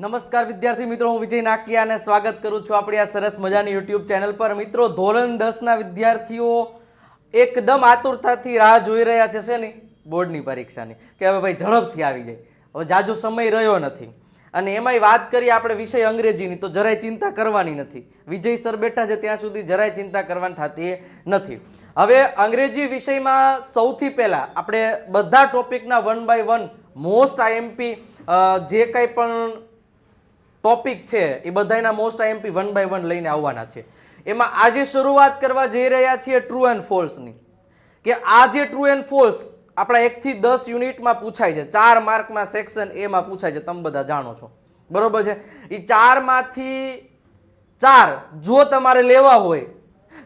નમસ્કાર વિદ્યાર્થી મિત્રો, હું વિજય નાકિયા અને સ્વાગત કરું છું આપણી આ સરસ મજાની યુટ્યુબ ચેનલ પર. મિત્રો, ધોરણ 10ના વિદ્યાર્થીઓ એકદમ આતુરતાથી રાહ જોઈ રહ્યા છે શેની? બોર્ડની પરીક્ષાની, કે હવે ભાઈ ઝડપથી આવી જાય. હવે જાજો સમય રહ્યો નથી અને એમાંય વાત કરીએ આપણે વિષય અંગ્રેજીની, તો જરાય ચિંતા કરવાની નથી. વિજય સર બેઠા છે ત્યાં સુધી જરાય ચિંતા કરવાની થતી નથી. હવે અંગ્રેજી વિષયમાં સૌથી પહેલા આપણે બધા ટોપિકના 1 by 1 મોસ્ટ આઈએમપી જે કંઈ પણ ટોપિક છે એ બધાના મોસ્ટ આઈએમપી 1 by 1 લઈને આવવાના છે. એમાં આજે શરૂઆત કરવા જઈ રહ્યા છીએ ટ્રુ એન્ડ ફોલ્સની, કે આ જે ટ્રુ એન્ડ ફોલ્સ આપણા 1 થી 10 યુનિટમાં પૂછાય છે, 4 માર્કમાં સેક્શન એમાં પૂછાય છે, તમે બધા જાણો છો, બરોબર છે. એ 4 માંથી 4 જો તમારે લેવા હોય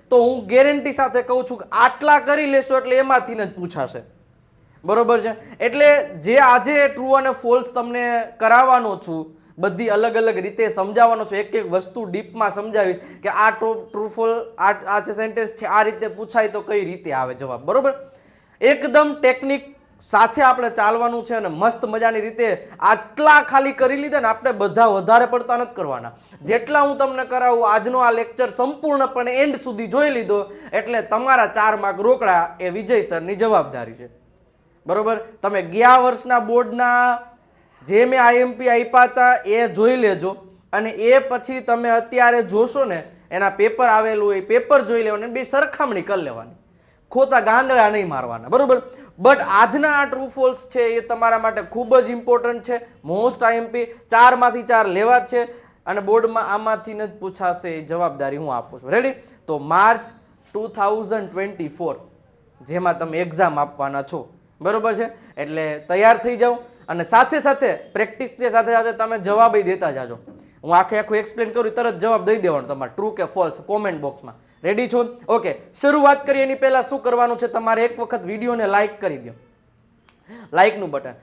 તો હું ગેરંટી સાથે કહું છું કે આટલા કરી લેશો એટલે એમાંથી જ પૂછાશે, બરોબર છે. એટલે જે આજે ટ્રુ અને ફોલ્સ તમને કરાવવાનો છું, બધી અલગ અલગ રીતે સમજાવવાનો છું, એક એક વસ્તુ ડીપમાં સમજાવીશ કે આ ટ્રુ ફોલ આ જે સેન્ટેન્સ છે આ રીતે પૂછાય તો કઈ રીતે આવે જવાબ, બરોબર. એકદમ ટેકનિક સાથે આપણે ચાલવાનું છે અને મસ્ત મજાની રીતે આટલા ખાલી કરી લીધા ને, આપણે બધા વધારે પડતા નથી કરવાના. જેટલા હું તમને કરાવું, આજનો આ લેક્ચર સંપૂર્ણપણે એન્ડ સુધી જોઈ લીધો એટલે તમારા 4 માર્ક રોકડા એ વિજય સરની જવાબદારી છે, બરોબર. તમે ગયા વર્ષના બોર્ડના જે મેં આઈએમપી આપ્યા હતા એ જોઈ લેજો અને એ પછી તમે અત્યારે જોશો ને, એના પેપર આવેલું હોય પેપર જોઈ લેવાનું, બે સરખામણી કરી લેવાની, ખોટા ગાંદડા નહીં મારવાના, બરોબર. બટ આજના આ ટ્રુ ફોલ્સ છે એ તમારા માટે ખૂબ જ ઇમ્પોર્ટન્ટ છે. મોસ્ટ આઈએમપી 4 માંથી 4 લેવા જ છે અને બોર્ડમાં આમાંથી જ પૂછાશે, એ જવાબદારી હું આપું છું. રેડી? તો માર્ચ 2024 જેમાં તમે એક્ઝામ આપવાના છો, બરોબર છે. એટલે તૈયાર થઈ જાઓ અને સાથે સાથે પ્રેક્ટિસની સાથે સાથે તમે જવાબ દેતા જાજો. હું આખું એક્સપ્લેન કરું, તરત જવાબ દઈ દેવાનો તમારે, ટ્રુ કે ફોલ્સ, કોમેન્ટ બોક્સમાં. રેડી છો? ઓકે, શરૂઆત કરીએ એની પહેલા શું કરવાનું છે, તમારે એક વખત વિડીયોને લાઈક કરી દો, લાઈકનું બટન.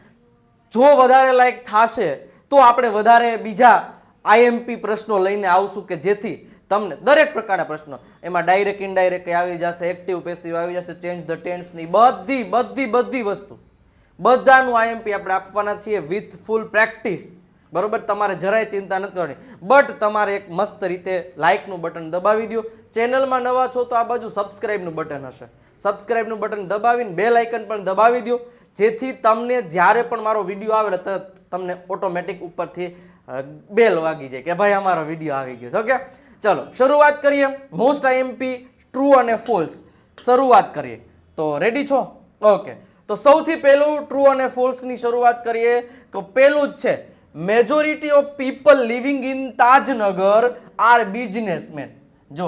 જો વધારે લાઈક થશે તો આપણે વધારે બીજા આઈએમપી પ્રશ્નો લઈને આવશું કે જેથી તમને દરેક પ્રકારના પ્રશ્નો, એમાં ડાયરેક્ટ ઇનડાયરેક્ટ આવી જશે, એક્ટિવ પેસિવ આવી જશે, ચેન્જ ધ ટેન્સ ની બધી વસ્તુ, બધાનું આઈએમપી આપણે આપવાના છીએ વિથ ફૂલ પ્રેક્ટિસ, બરોબર. તમારે જરાય ચિંતા નથી કરવાની. બટ તમારે એક મસ્ત રીતે લાઇકનું બટન દબાવી દો. ચેનલમાં નવા છો તો આ બાજુ સબસ્ક્રાઇબનું બટન હશે, સબસ્ક્રાઇબનું બટન દબાવીને બેલ આઇકન પણ દબાવી દો, જેથી તમને જ્યારે પણ મારો વિડીયો આવે તરત તમને ઓટોમેટિક ઉપરથી બેલ વાગી જાય કે ભાઈ અમારો વિડીયો આવી ગયો છે. ઓકે, ચલો શરૂઆત કરીએ. મોસ્ટ આઈએમપી ટ્રુ અને ફોલ્સ શરૂઆત કરીએ. તો રેડી છો? ઓકે, તો સૌથી પહેલું ટ્રુ અને ફોલ્સની શરૂઆત કરીએ તો પહેલું જ છે, majority of people living in Tajnagar are businessmen. જો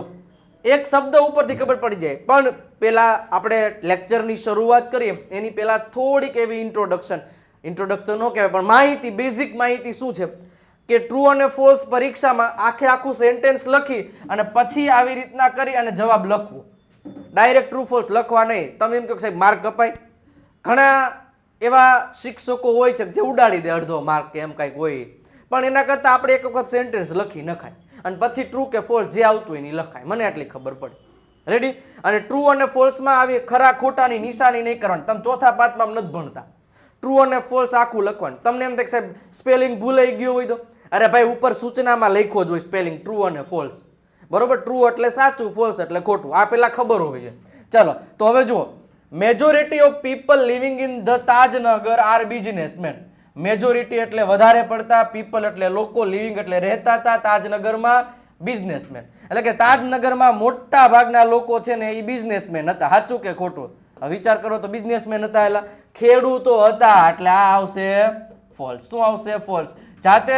એક શબ્દ ઉપરથી ખબર પડી જાય, પણ પહેલા આપણે લેક્ચરની શરૂઆત કરીએ એની પહેલા થોડીક એવી ઇન્ટ્રોડક્શન ન કહેવાય પણ માહિતી, બેઝિક માહિતી શું છે કે ટ્રુ અને ફોલ્સ પરીક્ષામાં આખું સેન્ટેન્સ લખી અને પછી આવી રીતના કરી અને જવાબ લખવો. ડાયરેક્ટ ટ્રુ ફોલ્સ લખવા નહીં. તમે એમ કહો સાહેબ માર્ક કપાય, ઘણા એવા શિક્ષકો હોય છે જે ઉડાડી દે અડધો માર્ક કે એમ કાંઈક હોય, પણ એના કરતાં આપણે એક વખત સેન્ટેન્સ લખી નખાય અને પછી ટ્રુ કે ફોલ્સ જે આવતું હોય એની લખાય, મને આટલી ખબર પડે. રેડી? અને ટ્રુ અને ફોલ્સમાં આવી ખરા ખોટાની નિશાની નહીં કરવાની. તમે ચોથા પાંચમાં નથી ભણતા, ટ્રુ અને ફોલ્સ આખું લખવાનું. તમને એમ થાય સાહેબ સ્પેલિંગ ભૂલાઈ ગયો હોય તો અરે ભાઈ ઉપર સૂચનામાં લખ્યો જ હોય સ્પેલિંગ ટ્રુ અને ફોલ્સ, બરોબર. ટ્રુ એટલે સાચું, ફોલ્સ એટલે ખોટું, આ પેલા ખબર હોવી જોઈએ. ચલો તો હવે જુઓ, majority of people living in the Tajnagar are businessmen. Majority એટલે વધારે પડતા, પીપલ એટલે લોકો, લિવિંગ એટલે રહેતા હતા, તાજનગરમાં બિઝનેસમેન એટલે કે તાજનગરમાં મોટા ભાગના લોકો છે ને એ બિઝનેસમેન હતા. સાચું કે ખોટું? વિચાર કરો તો બિઝનેસમેન હતા એટલે ખેડૂતો હતા, એટલે આ આવશે ફોલ્સ. શું આવશે? ફોલ્સ. જાતે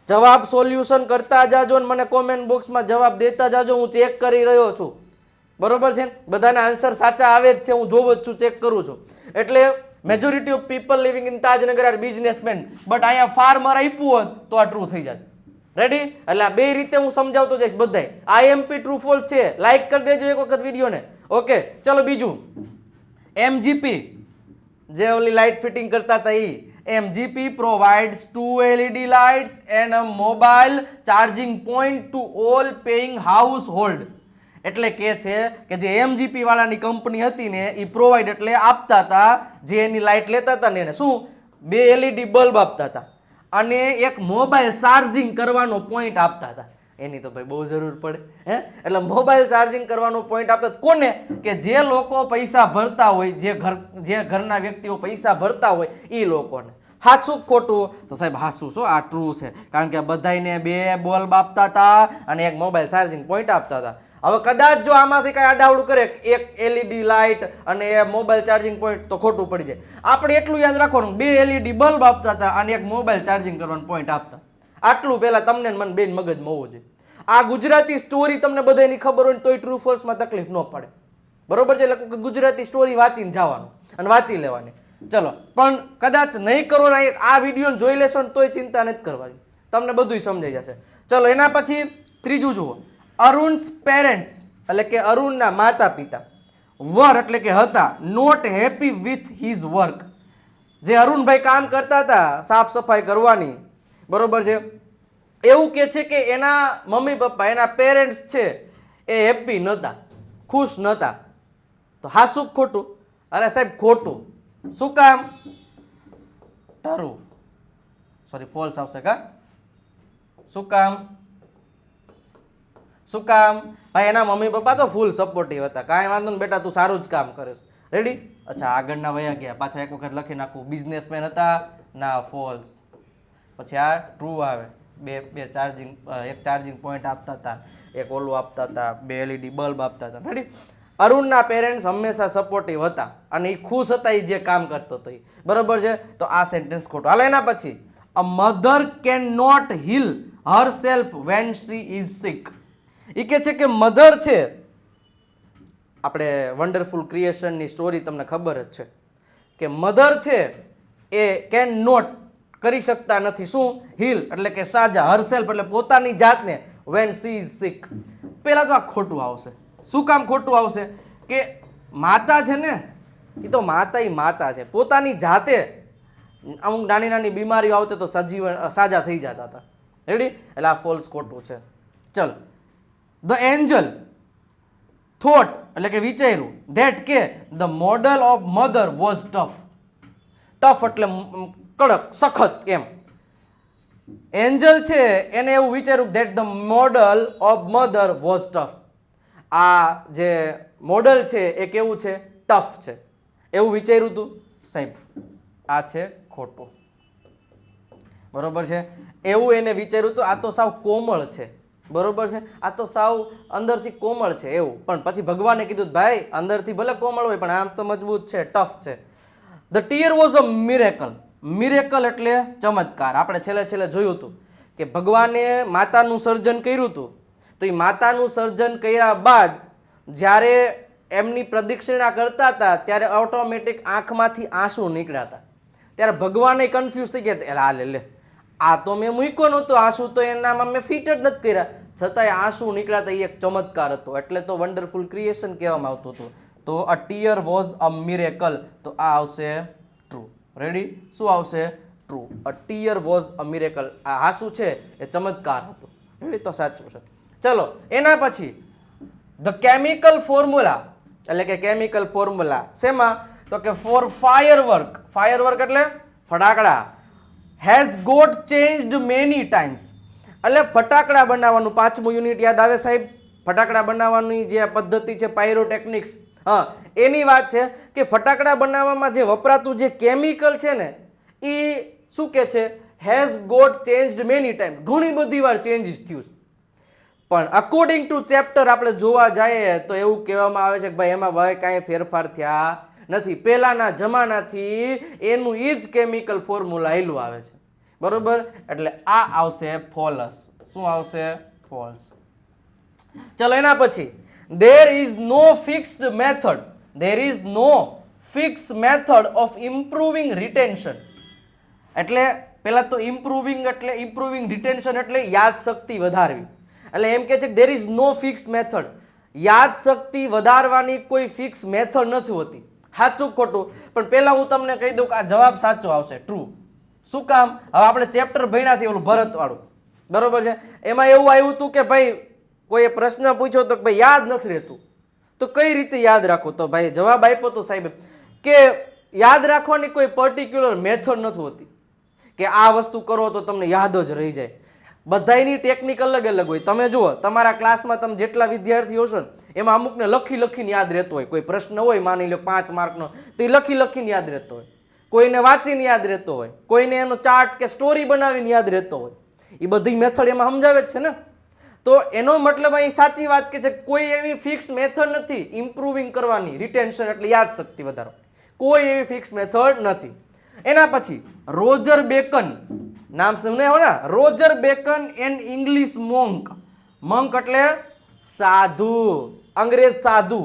જવાબ સોલ્યુશન કરતા જાજો અને મને કોમેન્ટ બોક્સમાં જવાબ દેતા જાજો, હું ચેક કરી રહ્યો છું, બરોબર છે. બધાના આન્સર સાચા આવે જ છે, હું જોઉં જ છું, ચેક કરું છું. એટલે majority of people living in Tajnagar are businessmen, but અહીંયા ફાર્મર આપ્યું હોત તો આ ટ્રુ થઈ જાય. રેડી? એટલે આ બે રીતે હું સમજાવતો જઈશ બધાય. આઈએમપી ટ્રુ ફોલ્સ છે, લાઈક કરી દેજો એક વખત વિડીયોને. ઓકે, ચલો બીજું, એમજીપી જે ઓલી લાઇટ ફિટિંગ કરતા હતા એ MGP provides 2 LED lights and a mobile charging point to all paying household. એટલે કે છે કે જે MGP વાળાની કંપની હતી ને એ પ્રોવાઈડ એટલે આપતા હતા, જે એની લાઇટ લેતા હતા ને એને શું 2 LED બલ્બ આપતા હતા અને એક મોબાઈલ ચાર્જિંગ કરવાનો પોઈન્ટ આપતા હતા. એની તો ભાઈ બહુ જરૂર પડે હે, એટલે મોબાઈલ ચાર્જિંગ કરવાનો પોઈન્ટ આપતા હતા. કોને? કે જે લોકો પૈસા ભરતા હોય, જે ઘરના વ્યક્તિઓ પૈસા ભરતા હોય એ લોકોને. હાચું ખોટું? તો સાહેબ હાચું છો, આ ટ્રુ છે. કારણ કે બધાને 2 બલ્બ આપતા હતા અને એક મોબાઈલ ચાર્જિંગ પોઈન્ટ આપતા હતા. હવે કદાચ જો આમાંથી કઈ આડાવડું કરે, એક LED લાઇટ અને મોબાઈલ ચાર્જિંગ પોઈન્ટ, તો ખોટું પડી જાય. આપણે એટલું યાદ રાખવાનું, 2 LED બલ્બ આપતા હતા અને એક મોબાઈલ ચાર્જિંગ કરવાનો પોઈન્ટ આપતા. આટલું પહેલા તમને મને બેન મગજમાં હોવું જોઈએ. આ ગુજરાતી સ્ટોરી તમને બધાની ખબર હોય તોય ટ્રુ ફોલ્સમાં તકલીફ ન પડે. બરોબર છે? એટલે ગુજરાતી સ્ટોરી વાંચીને જવાનું અને વાંચી લેવાની. ચલો, પણ કદાચ નહીં કરો ને આ વિડીયો જોઈ લેશો ને તોય ચિંતા નથી કરવાની, તમને બધું સમજાઈ જશે. ચલો, એના પછી ત્રીજું જુઓ. અરુણ્સ પેરેન્ટ્સ એટલે કે અરુણના માતા પિતા વર એટલે કે હતા not happy with his work. જે અરુણભાઈ કામ કરતા હતા સાફ સફાઈ કરવાની, બરોબર છે, એવું કે છે કે એના મમ્મી પપ્પા, એના પેરેન્ટ્સ છે એ હેપી નહોતા, ખુશ નહોતા. તો હાસું ખોટું? અરે સાહેબ ખોટું. શું કામ? ટરુ, સોરી ફોલ્સ આવશે કા? શું કામ? શું કામ? ભાઈ એના મમ્મી પપ્પા તો ફૂલ સપોર્ટિવ હતા. કાંઈ વાંધો ને બેટા, તું સારું જ કામ કરીશ. રેડી? અચ્છા, આગળના વયા ગયા. પાછા એક વખત લખી નાખું. બિઝનેસમેન હતા? ના, ફોલ્સ. પછી આ ટ્રુ આવે. બે ચાર્જિંગ, એક ચાર્જિંગ પોઈન્ટ આપતા હતા, એક ઓલું આપતા હતા, 2 LED બલ્બ આપતા હતા. રેડી? અરુણના પેરેન્ટ્સ હંમેશા સપોર્ટિવ હતા અને એ ખુશ હતા એ જે કામ કરતો હતો એ. બરોબર છે? તો આ સેન્ટેન્સ ખોટું. હાલ એના પછી, a mother can not heal herself when she is sick. એ કે છે કે મધર છે, આપણે વન્ડરફુલ ક્રિએશનની સ્ટોરી તમને ખબર જ છે કે મધર છે એ કેન નોટ કરી શકતા નથી. શું? હીલ એટલે કે સાજા, હરસેલ્ફ એટલે પોતાની જાતને, વેન સી ઇઝ સિક. પહેલા તો આ ખોટું આવશે. શું કામ ખોટું આવશે? કે માતા છે ને એ તો માતા છે, પોતાની જાતે અમુક નાની નાની બીમારીઓ આવતી તો સાજા થઈ જતા હતા. રેડી? એટલે આ ફોલ્સ ખોટું છે. ચલ, ધ એન્જલ થોટ એટલે કે વિચાર્યું ધેટ કે the model of mother was tough. Tough એટલે કડક, સખત એમ. એન્જલ છે એને એવું વિચાર્યું that the model of mother was tough. આ જે મોડલ છે એ કેવું છે? ટફ છે. એવું વિચાર્યું તું સાહેબ? આ છે ખોટું. બરોબર છે? એવું એને વિચાર્યું હતું. આ તો સાવ કોમળ છે. બરોબર છે? આ તો સાવ અંદરથી કોમળ છે એવું. પણ પછી ભગવાને કીધું ભાઈ અંદરથી ભલે કોમળ હોય પણ આમ તો મજબૂત છે, ટફ છે. The tear was a miracle. Miracle એટલે ચમત્કાર. આપણે છેલ્લે જોયું હતું કે ભગવાને માતાનું સર્જન કર્યું હતું. તો એ માતાનું સર્જન કર્યા બાદ જ્યારે એમની પ્રદક્ષિણા કરતા હતા ત્યારે ઓટોમેટિક આંખમાંથી આંસુ નીકળ્યા હતા. ત્યારે ભગવાને કન્ફ્યુઝ થઈ ગયા, લે આ તો મેં મૂક્યો નહોતો, આંસુ તો એનામાં મેં ફિટ જ નથી કર્યા, છતાંય આંસુ નીકળ્યા હતા. એ એક ચમત્કાર હતો. એટલે તો વન્ડરફુલ ક્રિએશન કહેવામાં આવતું હતું. તો અ ટીયર વોઝ અ મિરેકલ. તો આ આવશે ટ્રુ. રેડી? શું આવશે? True. A tear was a miracle. આ આંસુ છે એ ચમત્કાર હતું. રેડી? તો સાચું છે. ચલો, એના પછી ધ કેમિકલ ફોર્મ્યુલા એટલે કે કેમિકલ ફોર્મ્યુલા શેમાં? તો કે ફોર ફાયરવર્ક. ફાયરવર્ક એટલે ફટાકડા. Has got changed many times. એટલે ફટાકડા બનાવવાનું 5મું યુનિટ યાદ આવે સાહેબ? ફટાકડા બનાવવાની જે પદ્ધતિ છે પાયરોટેકનિક્સ, હા, એની વાત છે કે ફટાકડા બનાવવામાં જે વપરાતું જે કેમિકલ છે ને એ શું કે છે? Has got changed many time. ઘણી બધી વાર ચેન્જીસ થયું. પણ અકોર્ડિંગ ટુ ચેપ્ટર આપણે જોવા જઈએ તો એવું કહેવામાં આવે છે કે ભાઈ એમાં ભાઈ કાંઈ ફેરફાર થયા નથી. પહેલાના જમાનાથી એનું એ જ કેમિકલ ફોર્મ્યુલા આવેલું આવે છે. બરોબર? એટલે આ આવશે ફોલ્સ. શું આવશે? ફોલ્સ. ચલો, એના પછી there is no fixed method. There is no fixed method of improving retention. એટલે પહેલા તો ઇમ્પ્રુવિંગ રિટેન્શન એટલે યાદશક્તિ વધારવી. એટલે એમ કે છે કે there is no fixed method. યાદશક્તિ વધારવાની કોઈ ફિક્સ મેથડ નથી હોતી. સાચું ખોટું? પણ પહેલા હું તમને કહી દઉં કે આ જવાબ સાચો આવશે, ટ્રુ. શું કામ? હવે આપણે ચેપ્ટર ભણ્યા છે ઓલું ભરત વાળું, બરોબર છે? એમાં એવું આવ્યું હતું કે ભાઈ કોઈએ પ્રશ્ન પૂછ્યો તો ભાઈ યાદ નથી રહેતું, તો કઈ રીતે યાદ રાખવું? તો ભાઈ જવાબ આપ્યો તો સાહેબ કે યાદ રાખવાની કોઈ પર્ટિક્યુલર મેથડ નથી હોતી. કે આ વસ્તુ કરો તો તમને યાદ જ રહી જાય. બધાયની ટેકનિક અલગ અલગ હોય. તમે જુઓ તમારા ક્લાસમાં તમે જેટલા વિદ્યાર્થીઓ છો ને એમાં અમુકને લખીને યાદ રહેતો હોય. કોઈ પ્રશ્ન હોય માની લો 5 માર્કનો તો એ લખીને યાદ રહેતો હોય. કોઈને વાંચીને યાદ રહેતો હોય, કોઈને એનો ચાર્ટ કે સ્ટોરી બનાવીને યાદ રહેતો હોય. એ બધી મેથડ એમાં સમજાવે જ છે ને. તો એનો મતલબ અહીં સાચી વાત કે છે કોઈ એવી ફિક્સ મેથડ નથી ઇમ્પ્રુવિંગ કરવાની રિટેન્શન એટલે યાદશક્તિ વધારો. કોઈ એવી ફિક્સ મેથડ નથી. એના પછી રોજર બેકન નામ સાંભળ્યા હો ને, Roger Bacon and English monk. Monk એટલે સાધુ, અંગ્રેજ સાધુ.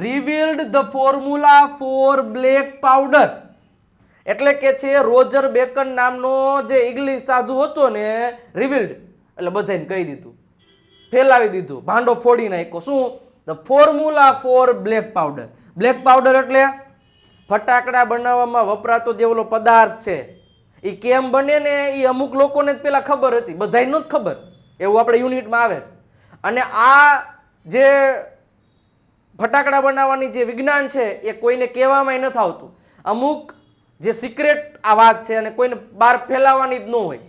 Revealed the formula for black powder. એટલે કે છે રોજર બેકન નામનો જે ઇંગ્લિશ સાધુ હતો ને, રિવીલ્ડ એટલે બધાને કહી દીધું, ફેલાવી દીધું, ભાંડો ફોડી નાખ્યો. શું? The formula for black powder. Black powder એટલે ફટાકડા બનાવવામાં વપરાતો જે ઓલો પદાર્થ છે એ કેમ બને ને એ અમુક લોકોને જ પેલા ખબર હતી, બધાને નહોતી ખબર. એવું આપણે યુનિટમાં આવે છે. અને આ જે ફટાકડા બનાવવાની જે વિજ્ઞાન છે એ કોઈને કહેવામાં નથી આવતું. અમુક જે સિક્રેટ આ વાત છે અને કોઈને બહાર ફેલાવવાની જ ન હોય.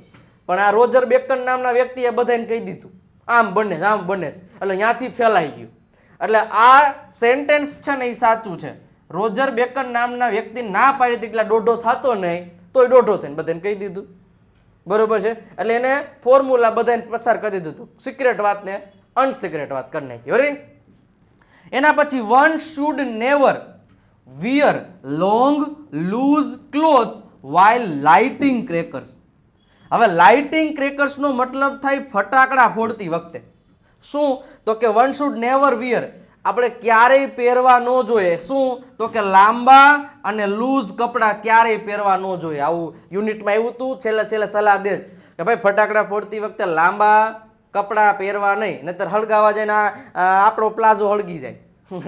પણ આ રોજર બેકન નામના વ્યક્તિએ બધાને કહી દીધું આમ બને આમ બને, એટલે ત્યાંથી ફેલાઈ ગયું. એટલે આ સેન્ટેન્સ છે ને એ સાચું છે. રોજર બેકન નામના વ્યક્તિ ના પાડી હતી એટલે દોઢો થતો નહીં, તોય દોઢો થઈને બધાને કહી દીધું. બરોબર છે. એટલે એને ફોર્મ્યુલા બધાને પસાર કરી દીધું, સિક્રેટ વાતને અનસિક્રેટ વાત કરી નાખી. બરાબર. એના પછી one should never wear long loose clothes while lighting crackers. હવે લાઇટિંગ ક્રેકર્સનો મતલબ થાય ફટાકડા ફોડતી વખતે. શું? તો કે વન શુડ નેવર વિયર, આપણે ક્યારેય પહેરવા ન જોઈએ. શું? તો કે લાંબા અને લૂઝ કપડાં ક્યારેય પહેરવા ન જોઈએ. આવું યુનિટમાં આવ્યું હતું. છેલ્લે સલાહ દે કે ભાઈ ફટાકડા ફોડતી વખતે લાંબા કપડાં પહેરવા નહીં, નહીતર હળગાવા જાય ને આપણો પ્લાઝો હળગી જાય.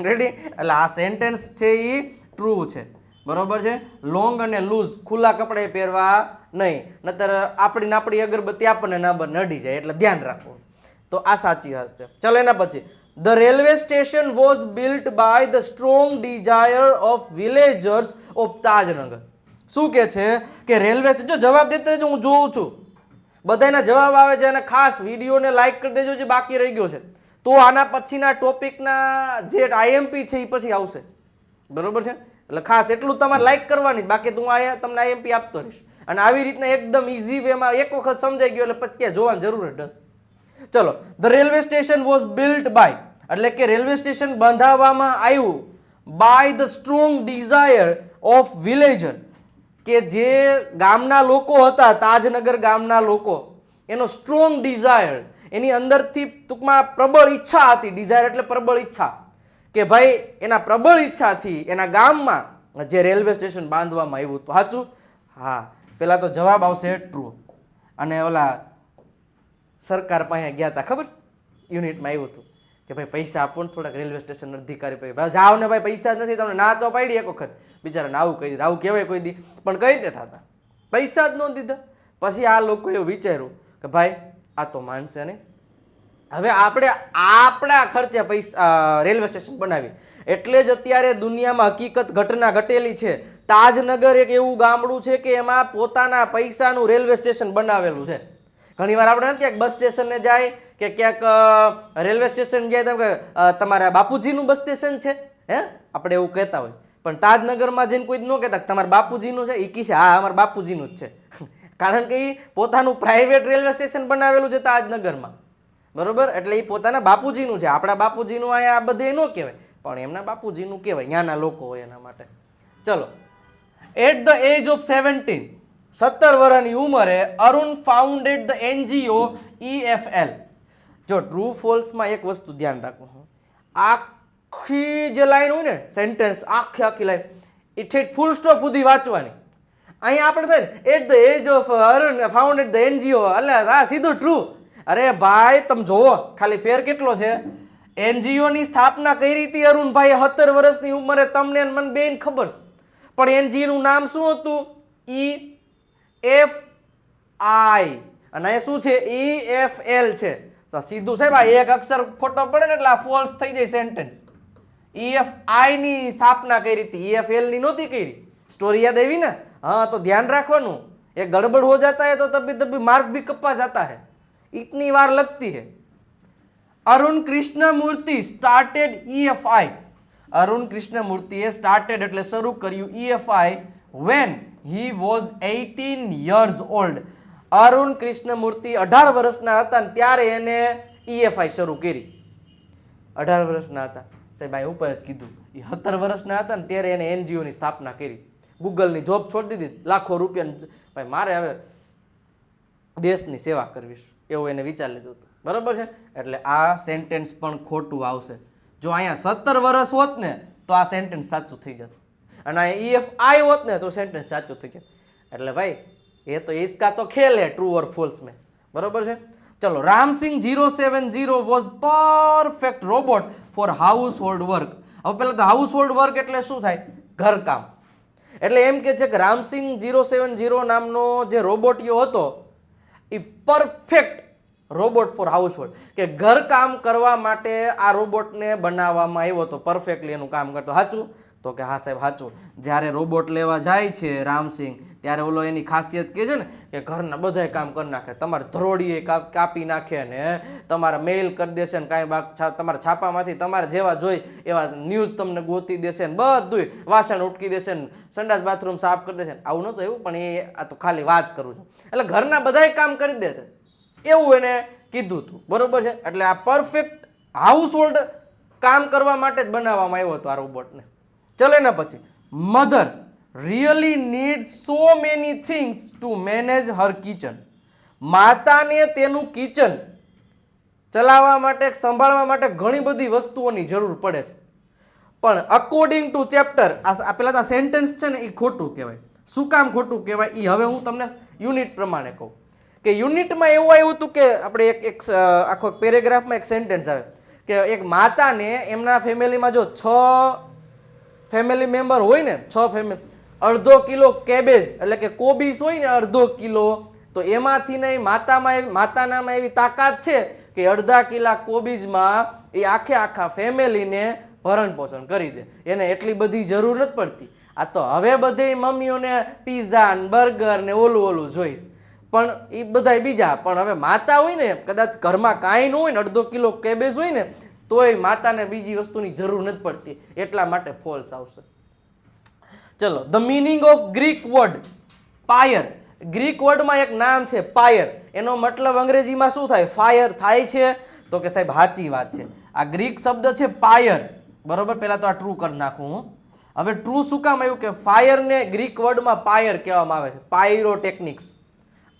રેડી? એટલે આ સેન્ટેન્સ છે એ ટ્રુ છે. બરોબર છે. લોંગ અને લૂઝ ખુલ્લા કપડાં પહેરવા નહીં, નહીતર આપણી અગરબત્તી આપણને ના નડી જાય, એટલે ધ્યાન રાખવું. તો આ સાચી વાત છે. ચલો એના પછી the railway station was built by the strong desire of villagers of Tajnagar. શું કે છે કે રેલવે, જો જવાબ દેતા જ હું જોઉં છું બધાના જવાબ આવે છે અને ખાસ વિડીયોને લાઈક કરી દેજો જે બાકી રહી ગયો છે. તો આના પછીના ટોપિકના જે આઈએમપી છે એ પછી આવશે. બરોબર છે. એટલે ખાસ એટલું તમારે લાઈક કરવાની, બાકી તો હું તમને આઈએમપી આપતો રહીશ. અને આવી રીતના એકદમ ઇઝી વેમાં એક વખત સમજાઈ ગયો એટલે પછી જોવાની જરૂર જ. ચલો, the railway station was built by, એટલે કે રેલવે સ્ટેશન બંધાવવામાં આવ્યું by the strong desire of villager, કે જે ગામના લોકો હતા, તાજનગર ગામના લોકો, એનો સ્ટ્રોંગ ડિઝાયર, એની અંદરથી ટૂંકમાં પ્રબળ ઈચ્છા હતી. ડિઝાયર એટલે પ્રબળ ઈચ્છા, કે ભાઈ એના પ્રબળ ઈચ્છાથી એના ગામમાં જે રેલવે સ્ટેશન બાંધવામાં આવ્યું હતું. સાચું? હા. પેલા તો જવાબ આવશે ટ્રુ. અને ઓલા સરકાર પાસે ગયા હતા, ખબર યુનિટમાં આવ્યું હતું કે ભાઈ પૈસા આપો ને થોડાક, રેલવે સ્ટેશન અધિકારી ભાઈ જાઓ ને ભાઈ પૈસા જ નથી, તમને ના તો પાડી એક વખત. બિચારાને આવું કહી દીધું, આવું કહેવાય કોઈ દી, પણ કઈ દેતા હતા, પૈસા જ ન દીધા. પછી આ લોકો એવું વિચાર્યું કે ભાઈ આ તો માનશે નહીં, હવે આપણે આપણા ખર્ચે પૈસા રેલવે સ્ટેશન બનાવી. એટલે જ અત્યારે દુનિયામાં હકીકત ઘટના ઘટેલી છે. તાજનગર એક એવું ગામડું છે કે એમાં પોતાના પૈસાનું રેલવે સ્ટેશન બનાવેલું છે. ઘણીવાર આપણે નથી બસ સ્ટેશને જાય કે ક્યાંક રેલવે સ્ટેશન જાય તો તમારા બાપુજીનું બસ સ્ટેશન છે, હે આપણે એવું કહેતા હોય. પણ તાજનગરમાં જઈને કોઈ ન કહેતા તમારા બાપુજીનું છે, એ કીશે હા અમારા બાપુજીનું જ છે. કારણ કે એ પોતાનું પ્રાઇવેટ રેલવે સ્ટેશન બનાવેલું છે તાજનગરમાં. બરોબર? એટલે એ પોતાના બાપુજીનું છે. આપણા બાપુજીનું અહીંયા બધે ન કહેવાય, પણ એમના બાપુજીનું કહેવાય, ત્યાંના લોકો હોય એના માટે. ચલો, એટ ધ એજ ઓફ 17, 17 વર્ષની ઉંમરે Arun founded the NGO EFL. જો ટ્રુ ફોલ્સમાં એક વસ્તુ ધ્યાન રાખવું, આખી જે લાઈન હોય ને સેન્ટેન્સ, આખી લાઈન એ ઠેઠ ફૂલ સ્ટોપ સુધી વાંચવાની. અહીંયા આપણે થાય ને at the age of Arun founded the NGO, એટલે હા સીધું ટ્રુ. અરે ભાઈ તમે જોવો ખાલી ફેર કેટલો છે. એનજીઓની સ્થાપના કરી હતી અરુણભાઈએ 17 વર્ષની ઉંમરે. તમને મને બેન ખબર છે, પણ એનજીઓનું નામ શું હતું? EFI, અને એ શું છે? EFL છે. તો સીધું સાહેબ આ એક અક્ષર ખોટો પડે ને એટલે આ ફોલ્સ થઈ જાય સેન્ટેન્સ. EFI ની સ્થાપના કરી હતી, EFL ની નહોતી કરી. સ્ટોરી યાદ આવી ને? હા, તો ધ્યાન રાખવાનું. ये गड़बड़ हो जाता है तो तभी तभी मार्क भी कपा जाता है, इतनी बार लगती है। अरुण कृष्णमूर्ति स्टार्टेड EFI, अरुण कृष्णमूर्तिએ સ્ટાર્ટેડ એટલે શરૂ કર્યું EFI when he was 18 years old. Arun Krishnamurthy 18 વર્ષના હતા ને ત્યારે એને EFI શરૂ કરી. 18 વર્ષના હતા સાહેબ, આ ઉપર જ કીધું. એ 17 વર્ષના હતા ને ત્યારે એને NGO ની સ્થાપના કરી. ગૂગલની જોબ છોડી દીધી, લાખો રૂપિયા, ભાઈ મારે હવે દેશની સેવા કરવી છે એવું એને વિચાર લીધું હતું, બરાબર છે. એટલે આ સેન્ટેન્સ પણ ખોટું આવશે. જો અહીંયા 17 વર્ષ હોત ને તો આ સેન્ટેન્સ સાચું થઈ જતું, અને અહીંયા EFI હોત ને તો સેન્ટેન્સ સાચું થઈ જતું. એટલે ભાઈ એ તો इसका तो खेल है ट्रू और फॉल्स में, बराबर છે. ચલો, Ramsingh 070 was perfect robot for household work. હવે પહેલા તો હાઉસ હોલ્ડ વર્ક એટલે શું થાય? ઘરકામ. એટલે એમ કે છે કે રામસિંગ 070 નામનો જે રોબોટિયો હતો એ perfect robot for household, કે ઘરકામ કરવા માટે આ રોબોટને બનાવવામાં આવ્યો હતો, પરફેક્ટલી એનું કામ કરતો. સાચું? તો કે હા સાહેબ સાચું. જ્યારે રોબોટ લેવા જાય છે રામસિંગ ત્યારે ઓલો એની ખાસિયત કે છે ને કે ઘરના બધાય કામ કરી નાખે, તમારે ધરોડીએ કાપી નાખે ને તમારા મેઇલ કરી દેશે ને કાંઈ તમારા છાપામાંથી તમારે જેવા જોઈ એવા ન્યૂઝ તમને ગોતી દેશે ને બધું વાસણ ઉટકી દેશે ને સંડાસ બાથરૂમ સાફ કરી દેશે. આવું નહોતું એવું, પણ એ આ તો ખાલી વાત કરું છું. એટલે ઘરના બધાય કામ કરી દે એવું એને કીધું હતું, બરોબર છે. એટલે આ પરફેક્ટ હાઉસ હોલ્ડ કામ કરવા માટે જ બનાવવામાં આવ્યો હતો આ રોબોટને. ચલો એના પછી, mother really need so many things to manage Har kitchen. માતાને તેનું કિચન ચલાવવા માટે, સંભાળવા માટે ઘણી બધી વસ્તુઓની જરૂર પડે છે. પણ અકોર્ડિંગ ટુ ચેપ્ટર, આ પેલા તો સેન્ટેન્સ છે ને એ ખોટું કહેવાય. શું કામ ખોટું કહેવાય એ હવે હું તમને યુનિટ પ્રમાણે કહું. કે યુનિટમાં એવું આવ્યું હતું કે આપણે એક આખો પેરેગ્રાફમાં એક સેન્ટેન્સ આવે કે એક માતાને એમના ફેમિલીમાં જો 6 ફેમિલી મેમ્બર હોય ને, 6 ફેમિલી, અડધો કિલો કેબેજ એટલે કે કોબીસ હોય ને અડધો કિલો, તો એમાંથી નહીં માતાનામાં એવી તાકાત છે કે અડધા કિલા કોબીજમાં એ આખા ફેમિલીને ભરણ પોષણ કરી દે. એને એટલી બધી જરૂર નથી પડતી. આ તો હવે બધી મમ્મીઓને પીઝા ને બર્ગર ને ઓલું જોઈશ, પણ એ બધા બીજા. પણ હવે માતા હોય ને, કદાચ ઘરમાં કાંઈ ન હોય ને, અડધો કિલો કેબેજ હોય ને તોય માતાને બીજી વસ્તુની જરૂર નથી પડતી. એટલા માટે ફોલ્સ આવશે. ચલો, the meaning of Greek word pyre. Greek વર્ડમાં એક નામ છે પાયર, એનો મતલબ અંગ્રેજીમાં શું થાય? ફાયર થાય છે. તો કે સાહેબ સાચી વાત છે. આ ગ્રીક શબ્દ છે પાયર, બરોબર. પહેલા તો આ ટ્રુ કરી નાખું હું. હવે ટ્રુ શું કામ આવ્યું? કે ફાયરને ગ્રીક વર્ડમાં પાયર કહેવામાં આવે છે, પાયરોટેકનિક્સ.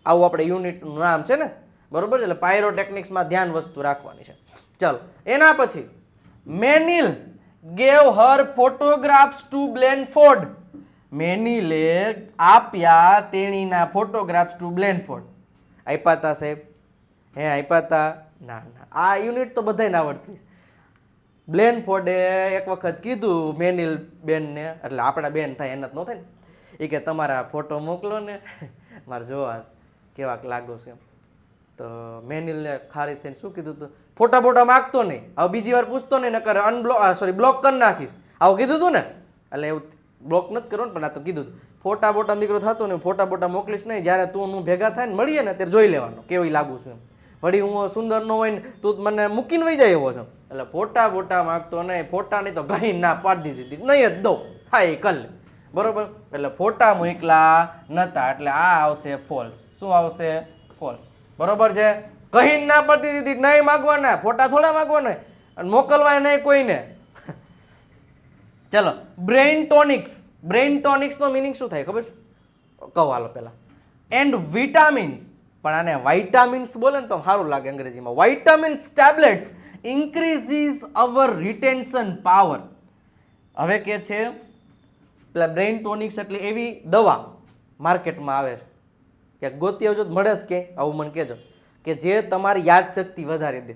આવું આપણે યુનિટનું નામ છે ને, બરોબર છે. એટલે પાયરોટેકનિક્સમાં ધ્યાન વસ્તુ રાખવાની છે. ચલો, એના પછી મેનિલ ગેવ હર ફોટોગ્રાફ્સ ટુ બ્લેનફોર્ડ. મેનિલે આપ્યા તેણીના ફોટોગ્રાફ્સ ટુ બ્લેનફોર્ડ. આપ્યા હતા સાહેબ? હે આપ્યા હતા? ના. આ યુનિટ તો બધાને આવડતી છે. બ્લેનફોર્ડે એક વખત કીધું મેનિલ બેનને, એટલે આપણા બેન થાય એના જ ન થાય ને, એ કે તમારા ફોટો મોકલો ને મારે જોવા કેવાક લાગો છે. તો મેનિલને ખારી થઈને શું કીધું હતું? ફોટા માગતો નહીં, હવે બીજી વાર પૂછતો નહીં, નકર બ્લોક કરી નાખીશ, આવું કીધું હતું ને. એટલે એવું બ્લોક નથી કરવાનું, પણ આ તો કીધું ફોટા દીકરો થતો નહીં, ફોટા મોકલીશ નહીં. જ્યારે તું હું ભેગા થાય ને મળીએ ને ત્યારે જોઈ લેવાનું કેવી લાગુ છું એમ. વળી હું સુંદર ન હોય ને તું મને મૂકીને વહી જાય એવો છો. એટલે ફોટા માગતો નહીં, ફોટા નહીં તો ઘણી ના પાડી દીધી, નહીં જ દઉં, હા એ કર લે, બરોબર. એટલે ફોટા મોકલા નતા, એટલે આ આવશે ફોલ્સ. શું આવશે? ફોલ્સ, બરોબર છે. કહીને ના પડતી દીધી, નહીં માગવાના, ફોટા થોડા માગવાના, અને મોકલવાય નહીં કોઈને. ચલો, બ્રેઇન ટોનિક્સ. બ્રેઇન ટોનિક્સનો મિનિંગ શું થાય ખબર છે? કહો હાલો પહેલા. એન્ડ વિટામિન્સ, પણ આને વાઇટામિન્સ બોલે ને તો સારું લાગે અંગ્રેજીમાં. વાઇટામિન્સ ટેબ્લેટ્સ ઇન્ક્રીઝીસ અવર રિટેન્શન પાવર. હવે કે છે પેલા બ્રેઇન ટોનિક્સ એટલે એવી દવા માર્કેટમાં આવે છે કે ગોતી આવજો મળે જ કે આવું મને કહેજો, કે જે તમારી યાદશક્તિ વધારી દે.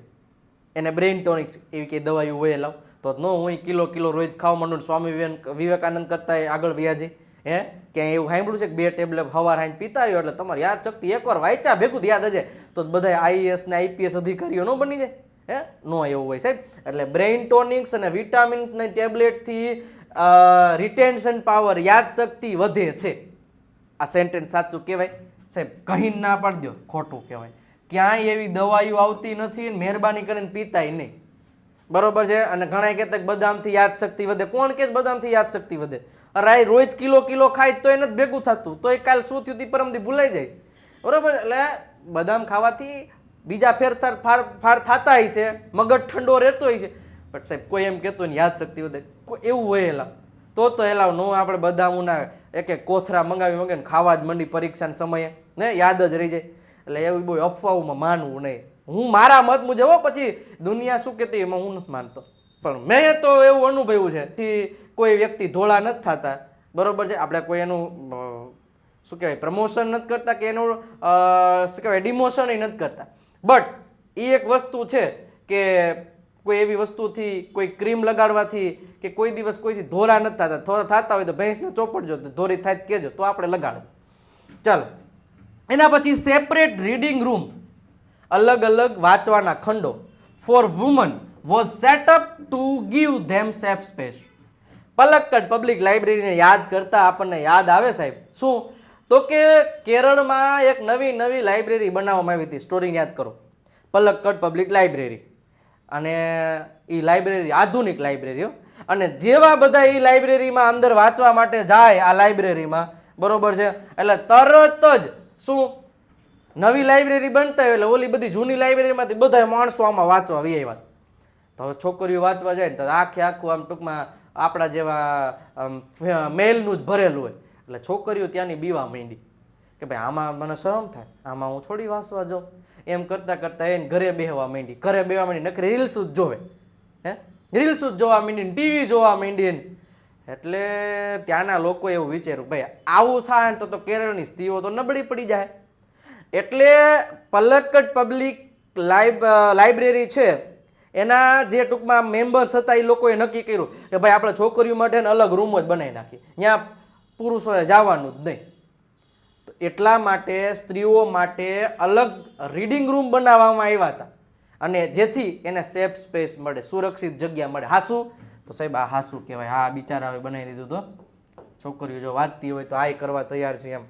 એને બ્રેઇન ટોનિક્સ એવી કંઈ દવા એવું હોય લાવ તો ન હું કિલો રોજ ખાવા માંડું. સ્વામી વિવેકાનંદ કરતા આગળ વ્યાજી હે ક્યાંય એવું સાંભળ્યું છે કે 2 ટેબ્લેટ સવાર હાઈ પીતા રહ્યો એટલે તમારી યાદશક્તિ એકવાર વાંચ્યા ભેગું યાદ હશે તો બધા IAS ને IPS અધિકારીઓ ન બની જાય. હે નો એવું હોય સાહેબ. એટલે બ્રેઇન ટોનિક્સ અને વિટામિનની ટેબ્લેટથી રિટેન્શન પાવર, યાદશક્તિ વધે છે. આ સેન્ટેન્સ સાચું કહેવાય? સાહેબ કહીને ના પાડી દો, ખોટું કહેવાય. ક્યાંય એવી દવાઈઓ આવતી નથી, મહેરબાની કરીને પીતાય નહીં, બરોબર છે. અને ઘણા કહેતા કે બદામથી યાદશક્તિ વધે. કોણ કે બદામથી યાદશક્તિ વધે? અરે રોજ કિલો ખાય તો એને જ ભેગું થતું, તો એ કાલ શું થયું પરમથી ભૂલાઈ જાય, બરોબર. એટલે બદામ ખાવાથી બીજા ફેરફાર થતા હોય છે, મગજ ઠંડો રહેતો હોય છે, પણ સાહેબ કોઈ એમ કહેતો ને યાદશક્તિ વધે, એવું હોય એલા તો એલા નો આપણે બદામના એક કોથરા મંગાવીને ખાવા જ મંડી પરીક્ષાના સમયે, ને યાદ જ રહી જાય. એટલે એવું બહુ અફવાઓમાં માનવું નહીં. હું મારા મત મુજબ પછી દુનિયા શું કહેતી એમાં હું નથી માનતો, પણ મેં તો એવું અનુભવ્યું છે કે કોઈ વ્યક્તિ ધોળા નથી થતા, બરોબર છે. આપણે કોઈ એનું શું કહેવાય પ્રમોશન નથી કરતા કે એનું શું કહેવાય ડિમોશન નથી કરતા, બટ એ એક વસ્તુ છે કે કોઈ એવી વસ્તુથી, કોઈ ક્રીમ લગાડવાથી કે કોઈ દિવસ કોઈથી ધોળા નથી થતા. થોડા થતા હોય તો ભેંસને ચોપડજો, ધોરી થાય કહેજો તો આપણે લગાડો. ચાલો, એના પછી સેપરેટ રીડિંગ રૂમ, અલગ અલગ વાંચવાના ખંડો for woman was set up to give them safe space. Palakkad public લાઇબ્રેરીને યાદ કરતા આપણને યાદ આવે સાહેબ શું? તો કે કેરળમાં એક નવી લાઇબ્રેરી બનાવવામાં આવી હતી. સ્ટોરી યાદ કરો, પલક્કડ પબ્લિક લાઇબ્રેરી. અને એ લાઇબ્રેરી આધુનિક લાઇબ્રેરીઓ, અને જેવા બધા એ લાઇબ્રેરીમાં અંદર વાંચવા માટે જાય આ લાઇબ્રેરીમાં, બરોબર છે, એટલે તરત જ શું નવી લાઇબ્રેરી બનતા હોય એટલે ઓલી બધી જૂની લાઇબ્રેરીમાંથી બધા માણસો આમાં વાંચવા આવી આવ્યા. તો હવે છોકરીઓ વાંચવા જાય ને તો આખું આમ ટૂંકમાં આપણા જેવા મેલનું જ ભરેલું હોય, એટલે છોકરીઓ ત્યાંની બીવા માંડી કે ભાઈ આમાં મને શરમ થાય, આમાં હું થોડી વાંચવા જાઉં. એમ કરતાં કરતાં એને ઘરે બેહવા માંડી, નકરી રીલ્સ જ જોવે, રીલ્સ જ જોવા માંડી, ટીવી જોવા માંડી. એટલે ત્યાંના લોકો એવું વિચાર્યું ભાઈ આવું થાય ને તો કેરળની સ્ત્રીઓ તો નબળી પડી જાય. એટલે પલક્કડ પબ્લિક લાઇબ્રેરી છે એના જે ટૂંકમાં મેમ્બર્સ હતા એ લોકોએ નક્કી કર્યું કે ભાઈ આપણે છોકરીઓ માટે અલગ રૂમ જ બનાવી નાખીએ, ત્યાં પુરુષોને જવાનું જ નહીં. તો એટલા માટે સ્ત્રીઓ માટે અલગ રીડિંગ રૂમ બનાવવામાં આવ્યા હતા, અને જેથી એને સેફ સ્પેસ મળે, સુરક્ષિત જગ્યા મળે. હાસું? તો સાહેબ આ હાસું કહેવાય. હા બિચારાએ બનાવી દીધું. તો છોકરીઓ જો વાંચતી હોય તો આ કરવા તૈયાર છે એમ.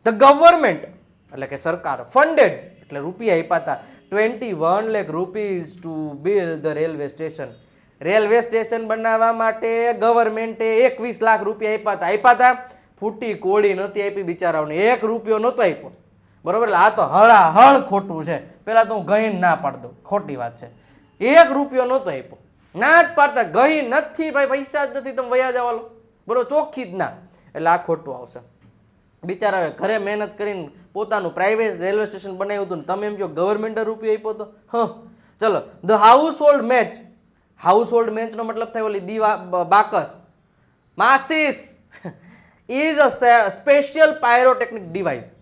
ધ ગવર્મેન્ટ એટલે કે સરકાર ફંડેડ એટલે રૂપિયા આપ્યા હતા 21 lakh rupees to build the railway station. Railway station બનાવવા માટે ગવર્મેન્ટે 21 લાખ રૂપિયા આપ્યા હતા. ફૂટી કોળી નહોતી આપી બિચારાઓને, 1 રૂપિયો નહોતો આપ્યો, બરોબર. એટલે આ તો હળાહળ ખોટું છે. પેલા તો હું ગહીને ના પાડ દઉં, ખોટી વાત છે. 1 રૂપિયો નહોતો આપ્યો, ના જ પાડતા, ગઈ નથી ભાઈ, પૈસા જ નથી, તમે વયા જવાલો, બરોબર, ચોખ્ખી જ ના. એટલે આ ખોટું આવશે. બિચારાએ ઘરે મહેનત કરીને પોતાનું પ્રાઇવેટ રેલવે સ્ટેશન બનાવ્યું હતું ને તમે એમ કહો ગવર્મેન્ટે રૂપિયો આપ્યો તો. ચલો, the household match. Household મેચનો મતલબ થાય ઓલી દીવા બાકસ, matches is a special pyrotechnic device.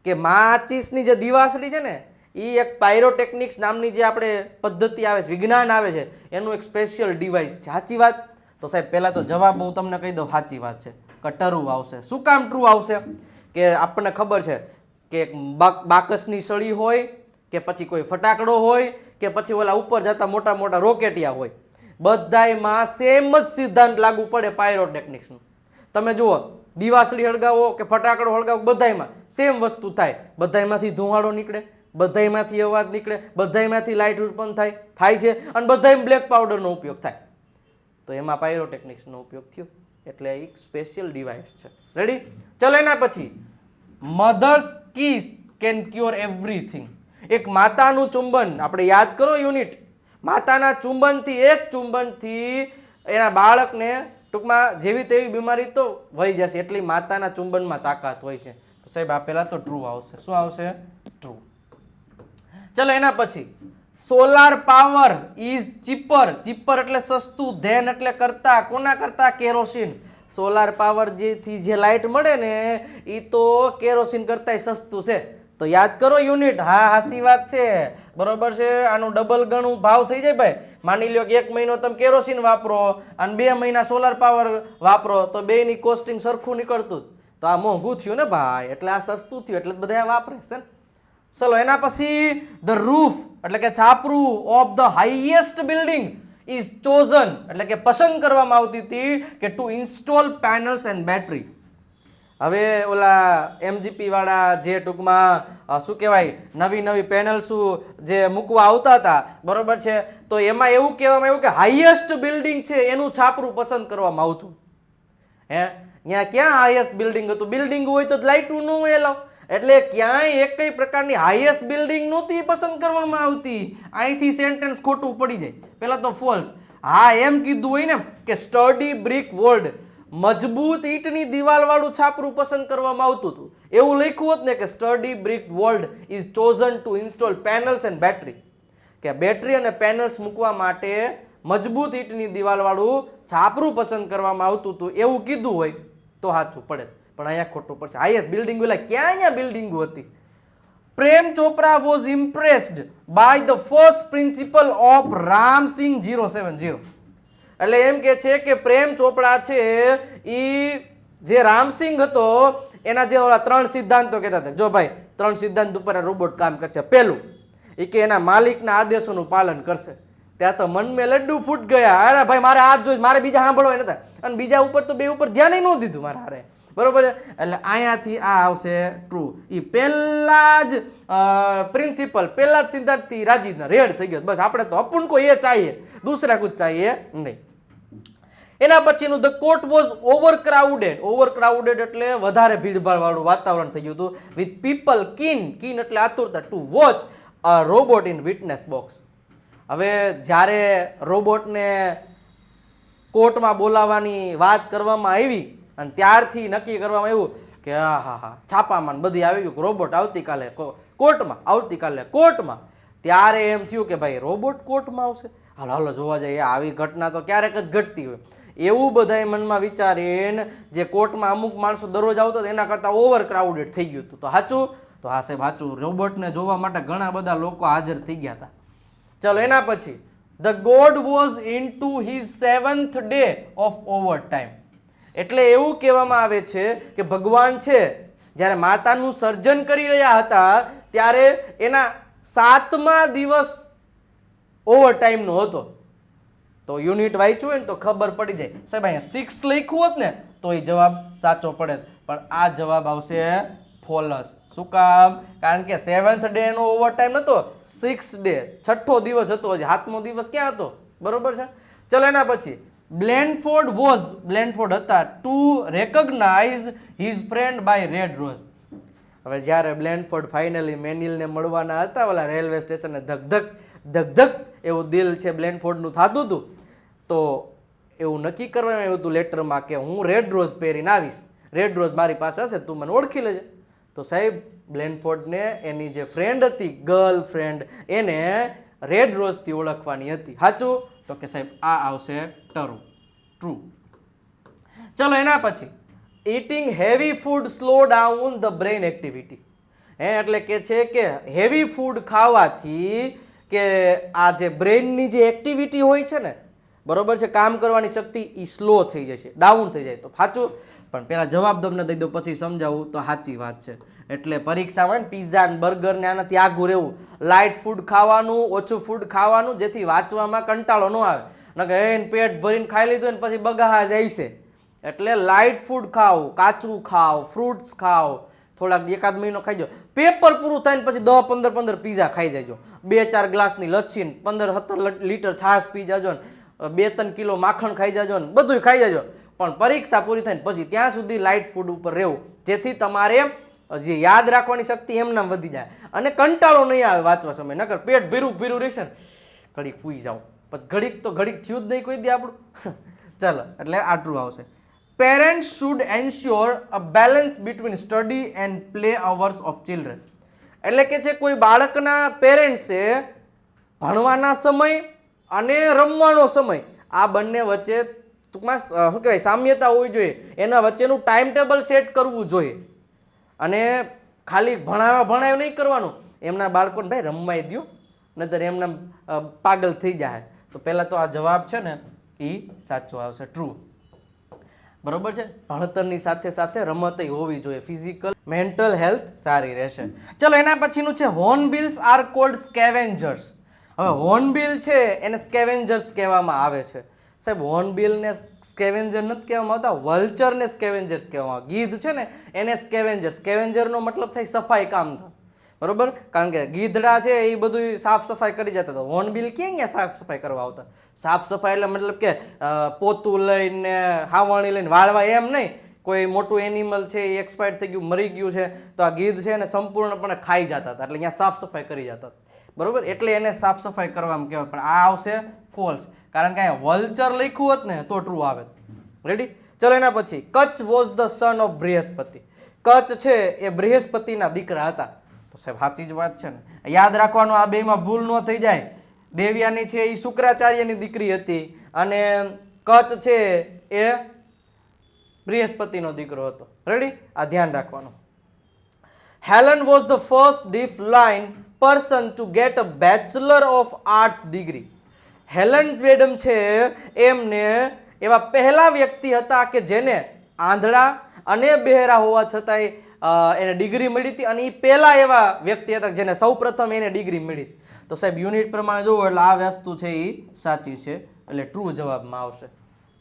કે માચીસની જે દીવાસળી છે ને એ એક પાયરોટેકનિક્સ નામની જે આપણે પદ્ધતિ આવે છે, વિજ્ઞાન આવે છે, એનું એક સ્પેશિયલ ડિવાઇસ છે. સાચી વાત? તો સાહેબ પહેલાં તો જવાબ હું તમને કહી દઉં, સાચી વાત છે. ટ્રુ આવશે. શું કામ ટ્રુ આવશે? કે આપણને ખબર છે કે બાકસની સળી હોય કે પછી કોઈ ફટાકડો હોય કે પછી ઓલા ઉપર જતા મોટા મોટા રોકેટિયા હોય, બધાયમાં સેમ જ સિદ્ધાંત લાગુ પડે પાયરોટેકનિક્સનું. તમે જુઓ, દીવાસળી હળગાવો કે ફટાકડો હળગાવો, બધાયમાં સેમ વસ્તુ થાય. બધાયમાંથી ધુમાડો નીકળે, બધાયમાંથી અવાજ નીકળે, બધાયમાંથી લાઇટ ઉત્પન્ન થાય છે, અને બધાયમાં બ્લેક પાવડરનો ઉપયોગ થાય. તો એમાં પાયરોટેકનિક્સનો ઉપયોગ થયો, એટલે એક સ્પેશિયલ ડિવાઇસ છે. રેડી? ચલો, એના પછી mother's kiss can cure everything. એક માતાનું ચુંબન, આપણે યાદ કરો યુનિટ, માતાના ચુંબનથી, એક ચુંબનથી એના બાળકને ટૂંકમાં જેવી તેવી બીમારી તો વહી જશે, એટલી માતાના ચુંબનમાં તાકાત હોય છે. તો સાહેબ આ પહેલા તો ટ્રુ આવશે. શું આવશે? ટ્રુ. ચલો, એના પછી solar power is cheaper. Cheaper એટલે સસ્તું, ધેન એટલે કરતા, કોના કરતા? કેરોસીન. સોલાર પાવર જેથી જે લાઇટ મળે ને એ તો કેરોસીન કરતા સસ્તું છે. તો યાદ કરો યુનિટ. હા, હાસી વાત છે, બરોબર છે. આનું ડબલ ગણું ભાવ થઈ જાય ભાઈ. માની લ્યો કે 1 મહિનો તમે કેરોસીન વાપરો અને 2 મહિના સોલાર પાવર વાપરો, તો બેની કોસ્ટિંગ સરખું નીકળતું, તો આ મોંઘું થયું ને ભાઈ, એટલે આ સસ્તું થયું, એટલે બધા વાપરે છે ને. ચલો, એના પછી ધ રૂફ એટલે કે છાપરું of the highest building is chosen એટલે કે પસંદ કરવામાં આવતી હતી કે to install panels and battery. હવે ઓલા MGP વાળા જે ટૂંકમાં શું કહેવાય નવી નવી પેનલ્સ જે મૂકવા આવતા હતા બરોબર છે, તો એમાં એવું કહેવામાં આવ્યું કે હાઈએસ્ટ બિલ્ડિંગ છે એનું છાપરું પસંદ કરવામાં આવતું. ત્યાં ક્યાં હાઈએસ્ટ બિલ્ડિંગ હતું? બિલ્ડિંગ હોય તો લાઇટું ન એલાવ, એટલે ક્યાંય એક કઈ પ્રકારની હાઈએસ્ટ બિલ્ડિંગ નહોતી પસંદ કરવામાં આવતી. અહીંથી સેન્ટેન્સ ખોટું પડી જાય. પહેલા તો ફોલ્સ. હા એમ કીધું હોય ને કે સ્ટડી બ્રિક વોલ્ડ, મજબૂત ઈંટની દિવાલ વાળું છાપરું પસંદ કરવામાં આવતું હતું. એવું લખ્યું હોત ને કે study brick વોલ્ડ is chosen two install panels and battery, કે બેટરી અને પેનલ્સ મૂકવા માટે મજબૂત ઈંટની દિવાલ વાળું છાપરું પસંદ કરવામાં આવતું હતું એવું કીધું હોય તો સાચું પડે, પણ અહીંયા ખોટું પડશે. હાઈએસ્ટ બિલ્ડિંગ એટલે ક્યાં અહીંયા બિલ્ડિંગો હતી? Prem Chopra was impressed by the first principal of Ramsingh 070. એટલે એમ કે છે કે પ્રેમ ચોપડા છે ઈ જે રામસિંહ હતો એના જે ઓલા 3 સિદ્ધાંતો કહેતા હતા. જો ભાઈ 3 સિદ્ધાંત ઉપર રોબોટ કામ કરશે. પહેલું એ કે એના માલિકના આદેશોનું પાલન કરશે. ત્યાં તો મન મેં લડ્ડુ ફૂટ ગયા. અરે ભાઈ મારે આ જોઈ, મારે બીજા સાંભળવા નતા, અને બીજા ઉપર તો બે ઉપર ધ્યાન ન દીધું મારા હારે, બરોબર છે. એટલે અહીંયાથી આ આવશે ટ્રુ. એ પહેલા જ પ્રિન્સિપલ, પહેલા જ સિદ્ધાંતથી રાજીના રેડ થઈ ગયો. બસ આપણે તો અપુન કો એ ચાહીએ, દૂસરા કુછ ચાહીએ નહીં. એના પછીનું ધ કોર્ટ વોઝ ઓવરક્રાઉડેડ. ઓવરક્રાઉડેડ એટલે વધારે ભીડભાડ વાળું વાતાવરણ થઈ ગયું હતું. વિથ પીપલ કીન એટલે આતુરતા to watch a robot in witness box. હવે જ્યારે રોબોટને કોર્ટમાં બોલાવવાની વાત કરવામાં આવી અને ત્યારથી નક્કી કરવામાં આવ્યું કે હા છાપામાં બધી આવી ગયું રોબોટ આવતીકાલે કોર્ટમાં, ત્યારે એમ થયું કે ભાઈ રોબોટ કોર્ટમાં આવશે, હાલો જોવા જઈએ. આવી ઘટના તો ક્યારેક જ ઘટતી હોય એવું બધાએ મનમાં વિચારીને જે કોર્ટમાં અમુક માણસો દરરોજ આવતા એના કરતાં ઓવર ક્રાઉડેડ થઈ ગયું હતું. તો સાચું? તો હા સાહેબ સાચું. રોબોટને જોવા માટે ઘણા બધા લોકો હાજર થઈ ગયા હતા. ચલો એના પછી the God was in to his 7th day of over time. એટલે એવું કહેવામાં આવે છે કે ભગવાન છે જ્યારે માતાનું સર્જન કરી રહ્યા હતા ત્યારે એના 7મા દિવસ ઓવર ટાઈમનો હતો. તો યુનિટ વાંચ્યું હોય ને તો ખબર પડી જાય. સાહેબ અહીંયા 6 લખ્યું હોત ને તો એ જવાબ સાચો પડે, પણ આ જવાબ આવશે ફોલસ. શું કામ? કારણ કે 7th ડે નો ઓવર ટાઈમ નતો, 6th ડે, 6થો દિવસ હતો, હજી 7મો દિવસ ક્યાં હતો? બરોબર છે. ચલો એના પછી બ્લેન્ડફોર્ડ હતા to recognise his friend by red rose. હવે જ્યારે બ્લેન્ડફોર્ડ ફાઇનલી મેનિલને મળવાના હતા ઓલા રેલવે સ્ટેશને, ધક એવું દિલ છે બ્લેન્ડફોર્ડનું થતું હતું, તો એવું નક્કી કરવામાં આવ્યું હતું લેટરમાં કે હું રેડ રોઝ પહેરીને આવીશ, રેડ રોઝ મારી પાસે હશે, તું મને ઓળખી લેજે. તો સાહેબ બ્લેન્ડફોર્ડને એની જે ફ્રેન્ડ હતી, ગર્લ ફ્રેન્ડ, એને રેડ રોઝથી ઓળખવાની હતી. સાચું? તો કે સાહેબ આ આવશે ટ્રુ. ચલો એના પછી eating heavy food slow down the brain activity. એટલે કે છે કે હેવી ફૂડ ખાવાથી કે આ જે બ્રેઇનની જે એક્ટિવિટી હોય છે ને, બરોબર છે, કામ કરવાની શક્તિ એ સ્લો થઈ જશે, ડાઉન થઈ જાય. તો સાચું, પણ પેલા જવાબ તમને દઈ દો પછી સમજાવું તો સાચી વાત છે. એટલે પરીક્ષામાં પીઝા ને બર્ગર ને આનાથી આગું રહેવું, લાઇટ ફૂડ ખાવાનું, ઓછું ફૂડ ખાવાનું, જેથી વાંચવામાં કંટાળો ન આવે. નકે એને પેટ ભરીને ખાઈ લીધું ને પછી બગાહા જ આવશે. એટલે લાઇટ ફૂડ ખાઓ, કાચું ખાઓ, ફ્રૂટ્સ ખાઓ, થોડાક 1-8 મહિનો ખાઈ જાઓ. પેપર પૂરું થાય ને પછી 10-15 પીઝા ખાઈ જાજો, 2-4 ગ્લાસની લચ્છી ને 15-17 લીટર છાશ પી જાજો ને 2-3 કિલો માખણ ખાઈ જાજો ને બધું ખાઈ જાજો. પણ પરીક્ષા પૂરી થાય ને પછી ત્યાં સુધી લાઇટ ફૂડ ઉપર રહેવું, જેથી તમારે જે યાદ રાખવાની શક્તિ એમનામ વધી જાય અને કંટાળો નહીં આવે વાંચવા સમય. નકર પેટ ભીરું રહેશે ને ઘડીક પૂઈ જાઓ, પછી ઘડીક થયું જ નહીં કોઈ દે આપણું. ચાલો એટલે આટલું આવશે. Parents should ensure a balance between study and play hours of children. એટલે કે છે કોઈ બાળકના પેરેન્ટ્સે ભણવાના સમય અને રમવાનો સમય આ બંને વચ્ચે ટૂંકમાં શું કહેવાય સામ્યતા હોવી જોઈએ, એના વચ્ચેનું ટાઈમ ટેબલ સેટ કરવું જોઈએ. અને ખાલી ભણાવ નહીં કરવાનું, એમના બાળકોને ભાઈ રમવાય દો, નહીતર એમના પાગલ થઈ જાય. તો પહેલાં તો આ જવાબ છે ને એ સાચો આવશે, ટ્રુ. બરોબર છે. ભણતરની સાથે સાથે રમત હોવી જોઈએ, ફિઝિકલ મેન્ટલ હેલ્થ સારી રહેશે. ચલો એના પછીનું છે હોર્નબિલ્સ આર કોલ્ડ સ્કેવેન્જર્સ. હવે હોર્નબિલ છે એને સ્કેવેન્જર્સ કહેવામાં આવે છે. સાહેબ હોર્નબિલને સ્કેવેન્જર નથી કહેવામાં આવતા, વલ્ચરને સ્કેવેન્જર્સ કહેવામાં આવે. ગીધ છે ને એને સ્કેવેન્જર, સ્કેવેન્જરનો મતલબ થાય સફાઈ કામદાર, બરોબર. કારણ કે ગીધડા છે એ બધું સાફ સફાઈ કરી જતા હતા, હોર્નબિલ ક્યાં ક્યાં સાફ સફાઈ કરવા આવતા. સાફ સફાઈ એટલે મતલબ કે પોતું લઈને હાવણી લઈને વાળવા એમ નહીં. કોઈ મોટું એનિમલ છે એ એક્સપાયર થઈ ગયું, મરી ગયું છે, તો આ ગીધ છે એને સંપૂર્ણપણે ખાઈ જતા હતા, એટલે અહીંયા સાફ સફાઈ કરી જતા હતા, બરોબર. એટલે એને સાફ સફાઈ કરવામાં કહેવાય. પણ આ આવશે ફોલ્સ, કારણ કે અહીંયા વલ્ચર લખ્યું હોત ને તો ટ્રુ આવે. રેડી? ચલો એના પછી, Kutch was the son of Brihaspati. Kutch છે એ બૃહસ્પતિના દીકરા હતા. તો સાહેબ સાચી જ વાત છે ને, યાદ રાખવાનું, આ બેમાં ભૂલ ન થઈ જાય. દેવ્યાની છે એ શુક્રાચાર્યની દીકરી હતી અને કચ્છ છે એ બૃહસ્પતિનો દીકરો હતો. રેડી? આ ધ્યાન રાખવાનું. Helen was the first deaf line person to get a bachelor of arts degree. Helen madam છે એમને એવા પહેલા વ્યક્તિ હતા કે જેને આંધળા અને બહેરા હોવા છતાંય એને ડિગ્રી મળી હતી, અને એ પહેલા એવા વ્યક્તિ હતા જેને સૌપ્રથમ એને ડિગ્રી મળી. તો સાહેબ યુનિટ પ્રમાણે જોવો એટલે આ વસ્તુ છે એ સાચી છે, એટલે ટ્રુ જવાબમાં આવશે.